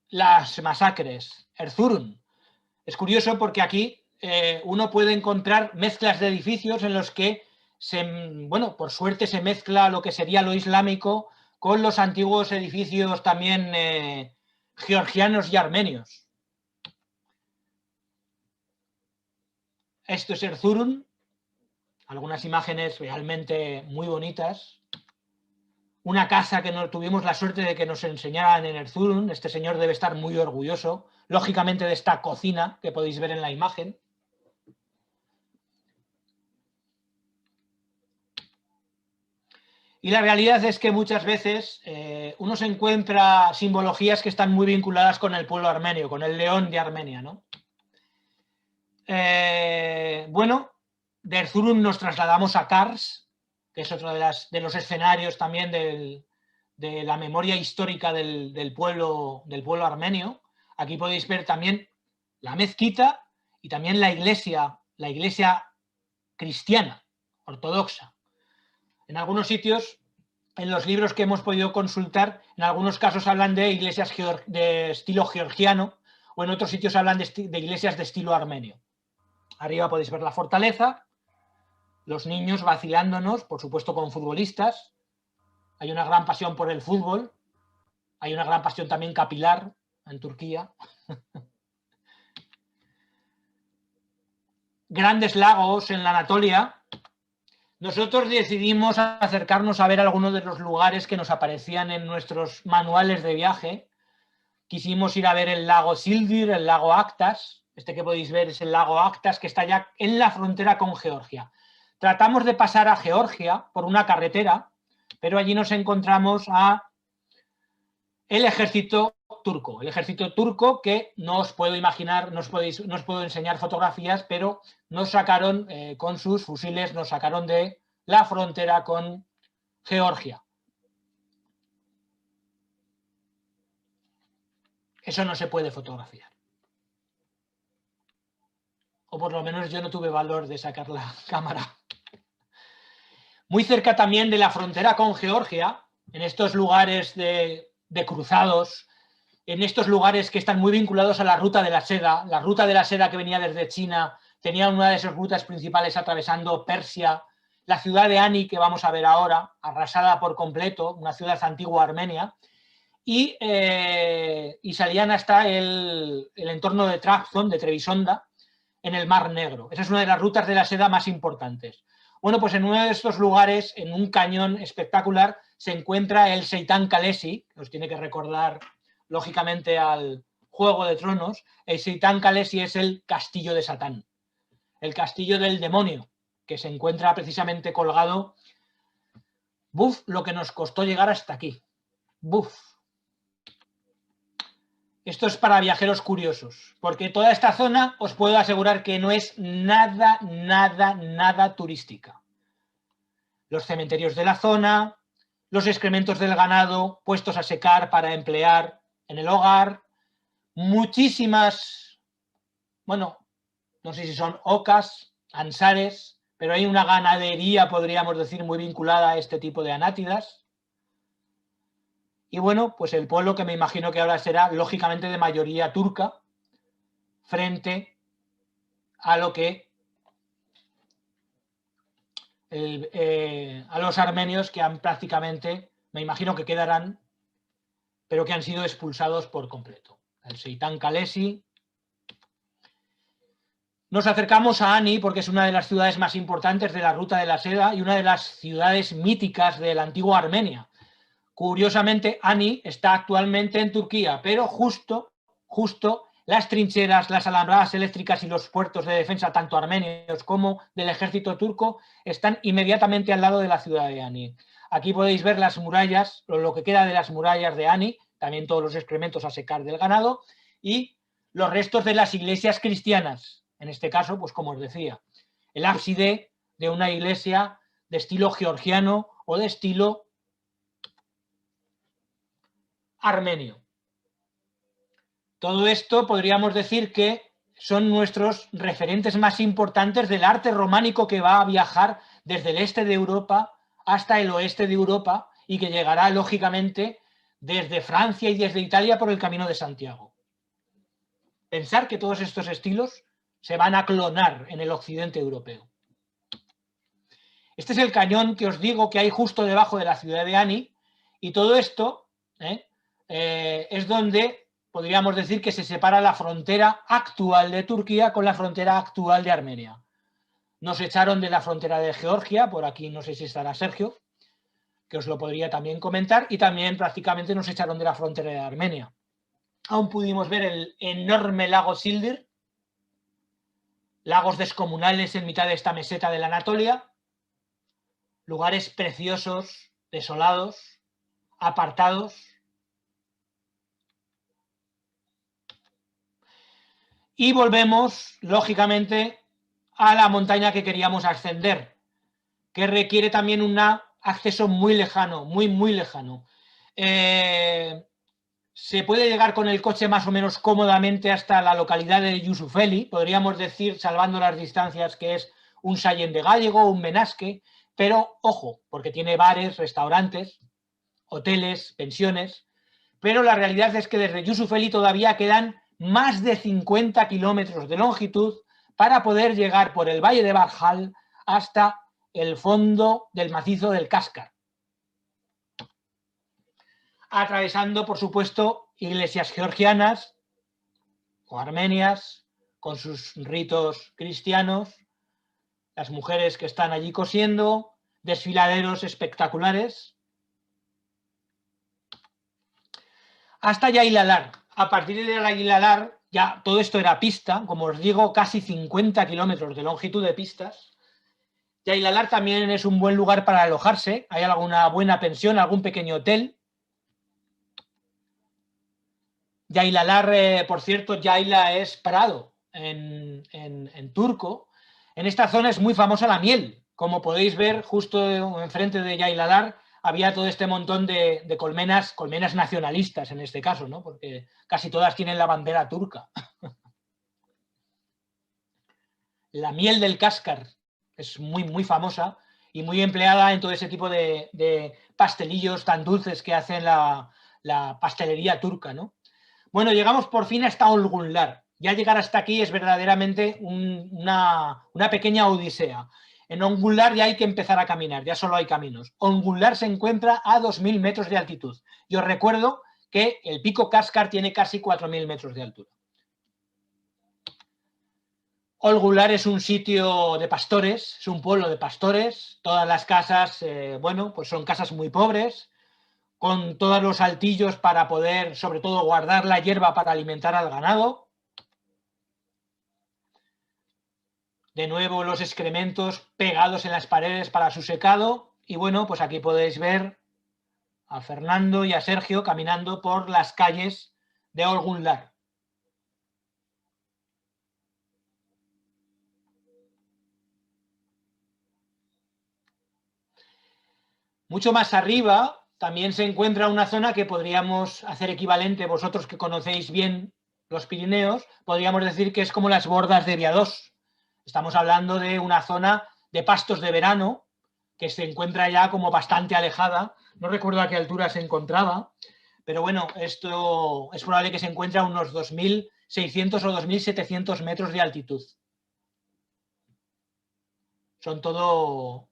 las masacres. Erzurum. Es curioso porque aquí uno puede encontrar mezclas de edificios en los que, bueno, por suerte se mezcla lo que sería lo islámico con los antiguos edificios también georgianos y armenios. Esto es Erzurum, algunas imágenes realmente muy bonitas. Una casa que no tuvimos la suerte de que nos enseñaran en Erzurum. Este señor debe estar muy orgulloso, lógicamente, de esta cocina que podéis ver en la imagen. Y la realidad es que muchas veces uno se encuentra simbologías que están muy vinculadas con el pueblo armenio, con el león de Armenia, ¿no? Bueno, de Erzurum nos trasladamos a Kars, que es otro de los escenarios también de la memoria histórica del pueblo armenio. Aquí podéis ver también la mezquita y también la iglesia cristiana, ortodoxa. En algunos sitios, en los libros que hemos podido consultar, en algunos casos hablan de iglesias de estilo georgiano, o en otros sitios hablan de iglesias de estilo armenio. Arriba podéis ver la fortaleza, los niños vacilándonos, por supuesto con futbolistas. Hay una gran pasión por el fútbol, hay una gran pasión también capilar en Turquía. Grandes lagos en la Anatolia. Nosotros decidimos acercarnos a ver algunos de los lugares que nos aparecían en nuestros manuales de viaje. Quisimos ir a ver el lago Sildir, el lago Aktas. Este que podéis ver es el lago Aktas, que está ya en la frontera con Georgia. Tratamos de pasar a Georgia por una carretera, pero allí nos encontramos a el ejército turco. El ejército turco que no os puedo imaginar, no os puedo enseñar fotografías, pero nos sacaron con sus fusiles, nos sacaron de la frontera con Georgia. Eso no se puede fotografiar. O por lo menos yo no tuve valor de sacar la cámara. Muy cerca también de la frontera con Georgia, en estos lugares de cruzados, en estos lugares que están muy vinculados a la ruta de la seda que venía desde China, tenía una de sus rutas principales atravesando Persia, la ciudad de Ani, que vamos a ver ahora, arrasada por completo, una ciudad antigua armenia, y salían hasta el entorno de Trabzon, de Trebisonda, en el Mar Negro. Esa es una de las rutas de la seda más importantes. Bueno, pues en uno de estos lugares, en un cañón espectacular, se encuentra el Seitan Kalesi, que os tiene que recordar, lógicamente, al Juego de Tronos. El Seitan Kalesi es el castillo de Satán, el castillo del demonio, que se encuentra precisamente colgado. Buf, lo que nos costó llegar hasta aquí. Buf. Esto es para viajeros curiosos, porque toda esta zona os puedo asegurar que no es nada, nada, nada turística. Los cementerios de la zona, los excrementos del ganado puestos a secar para emplear en el hogar, muchísimas, bueno, no sé si son ocas, ansares, pero hay una ganadería, podríamos decir, muy vinculada a este tipo de anátidas. Y bueno, pues el pueblo que me imagino que ahora será lógicamente de mayoría turca frente a lo que a los armenios que han prácticamente, me imagino que quedarán, pero que han sido expulsados por completo. El Seitan Kalesi. Nos acercamos a Ani porque es una de las ciudades más importantes de la ruta de la seda y una de las ciudades míticas de la antigua Armenia. Curiosamente, Ani está actualmente en Turquía, pero justo las trincheras, las alambradas eléctricas y los puertos de defensa, tanto armenios como del ejército turco, están inmediatamente al lado de la ciudad de Ani. Aquí podéis ver las murallas, lo que queda de las murallas de Ani, también todos los excrementos a secar del ganado, y los restos de las iglesias cristianas. En este caso, pues como os decía, el ábside de una iglesia de estilo georgiano o de estilo armenio. Todo esto podríamos decir que son nuestros referentes más importantes del arte románico que va a viajar desde el este de Europa hasta el oeste de Europa y que llegará, lógicamente, desde Francia y desde Italia por el Camino de Santiago. Pensar que todos estos estilos se van a clonar en el occidente europeo. Este es el cañón que os digo que hay justo debajo de la ciudad de Ani, y todo esto es donde podríamos decir que se separa la frontera actual de Turquía con la frontera actual de Armenia. Nos echaron de la frontera de Georgia, por aquí no sé si estará Sergio, que os lo podría también comentar, y también prácticamente nos echaron de la frontera de Armenia. Aún pudimos ver el enorme lago Sildir, lagos descomunales en mitad de esta meseta de la Anatolia, lugares preciosos, desolados, apartados. Y volvemos, lógicamente, a la montaña que queríamos ascender, que requiere también un acceso muy lejano, muy lejano. Se puede llegar con el coche más o menos cómodamente hasta la localidad de Yusufeli, podríamos decir, salvando las distancias, que es un Sallén de Gállego, un Menasque, pero ojo, porque tiene bares, restaurantes, hoteles, pensiones, pero la realidad es que desde Yusufeli todavía quedan más de 50 kilómetros de longitud para poder llegar por el valle de Barjal hasta el fondo del macizo del Kaskar, atravesando, por supuesto, iglesias georgianas o armenias con sus ritos cristianos, las mujeres que están allí cosiendo, desfiladeros espectaculares, hasta Yaylalar. A partir de Yaylalar ya todo esto era pista, como os digo, casi 50 kilómetros de longitud de pistas. Yaylalar también es un buen lugar para alojarse, hay alguna buena pensión, algún pequeño hotel. Yaylalar, por cierto, Yayla es prado en turco. En esta zona es muy famosa la miel. Como podéis ver, justo enfrente de Yaylalar había todo este montón de colmenas nacionalistas en este caso, ¿no? Porque casi todas tienen la bandera turca. La miel del Kaskar es muy famosa y muy empleada en todo ese tipo de pastelillos tan dulces que hacen la pastelería turca, ¿no? Bueno, llegamos por fin hasta Olgunlar. Ya llegar hasta aquí es verdaderamente una pequeña odisea. En Olgunlar ya hay que empezar a caminar, ya solo hay caminos. Olgunlar se encuentra a 2.000 metros de altitud. Y os recuerdo que el pico Kaskar tiene casi 4.000 metros de altura. Olgunlar es un sitio de pastores, es un pueblo de pastores. Todas las casas, bueno, pues son casas muy pobres, con todos los altillos para poder, sobre todo, guardar la hierba para alimentar al ganado. De nuevo los excrementos pegados en las paredes para su secado. Y bueno, pues aquí podéis ver a Fernando y a Sergio caminando por las calles de Olgunlar. Mucho más arriba también se encuentra una zona que podríamos hacer equivalente, vosotros que conocéis bien los Pirineos, podríamos decir que es como las bordas de Viados. Estamos hablando de una zona de pastos de verano que se encuentra ya como bastante alejada. No recuerdo a qué altura se encontraba, pero bueno, esto es probable que se encuentre a unos 2.600 o 2.700 metros de altitud. Son todo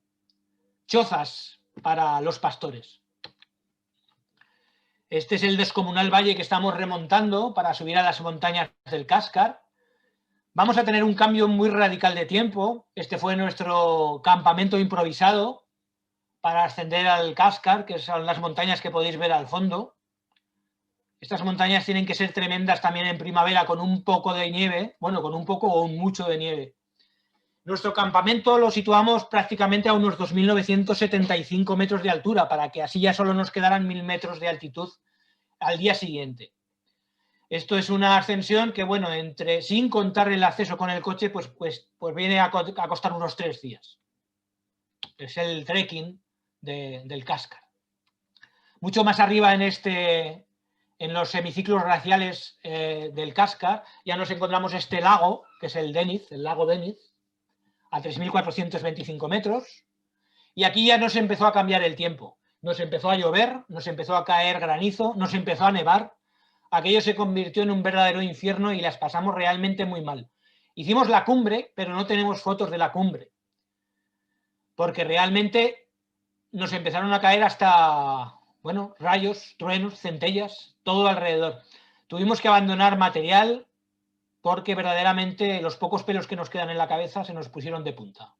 chozas para los pastores. Este es el descomunal valle que estamos remontando para subir a las montañas del Kaskar. Vamos a tener un cambio muy radical de tiempo. Este fue nuestro campamento improvisado para ascender al Kaskar, que son las montañas que podéis ver al fondo. Estas montañas tienen que ser tremendas también en primavera con un poco de nieve, bueno, con un poco o un mucho de nieve. Nuestro campamento lo situamos prácticamente a unos 2.975 metros de altura, para que así ya solo nos quedaran 1.000 metros de altitud al día siguiente. Esto es una ascensión que, bueno, sin contar el acceso con el coche, pues viene a costar unos 3 días. Es el trekking del Kaskar. Mucho más arriba en los semiciclos glaciales del Kaskar ya nos encontramos este lago, que es el lago Deniz, a 3.425 metros, y aquí ya nos empezó a cambiar el tiempo. nos empezó a llover, nos empezó a caer granizo, nos empezó a nevar. Aquello se convirtió en un verdadero infierno y las pasamos realmente muy mal. Hicimos la cumbre, pero no tenemos fotos de la cumbre, porque realmente nos empezaron a caer hasta, bueno, rayos, truenos, centellas, todo alrededor. Tuvimos que abandonar material porque verdaderamente los pocos pelos que nos quedan en la cabeza se nos pusieron de punta.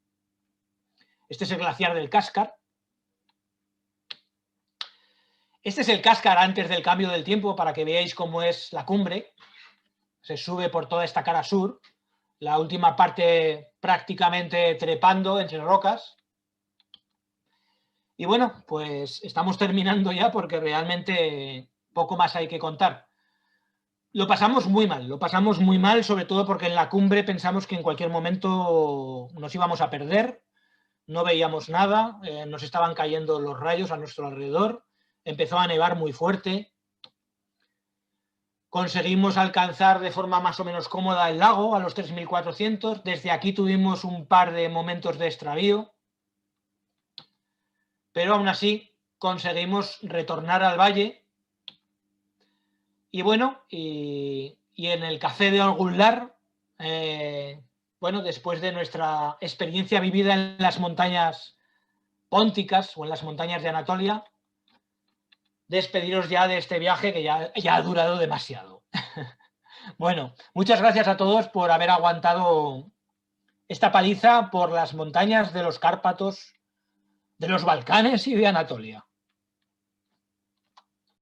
Este es el glaciar del Cáscar. Este es el Cáscar antes del cambio del tiempo, para que veáis cómo es la cumbre. Se sube por toda esta cara sur, la última parte prácticamente trepando entre rocas. Y bueno, pues estamos terminando ya porque realmente poco más hay que contar. Lo pasamos muy mal, sobre todo porque en la cumbre pensamos que en cualquier momento nos íbamos a perder, no veíamos nada, nos estaban cayendo los rayos a nuestro alrededor, empezó a nevar muy fuerte. Conseguimos alcanzar de forma más o menos cómoda el lago a los 3400. Desde aquí tuvimos un par de momentos de extravío, pero aún así conseguimos retornar al valle. Y bueno, y en el café de Algullar, bueno, después de nuestra experiencia vivida en las montañas pónticas o en las montañas de Anatolia, despediros ya de este viaje que ya ha durado demasiado. Bueno, muchas gracias a todos por haber aguantado esta paliza por las montañas de los Cárpatos, de los Balcanes y de Anatolia.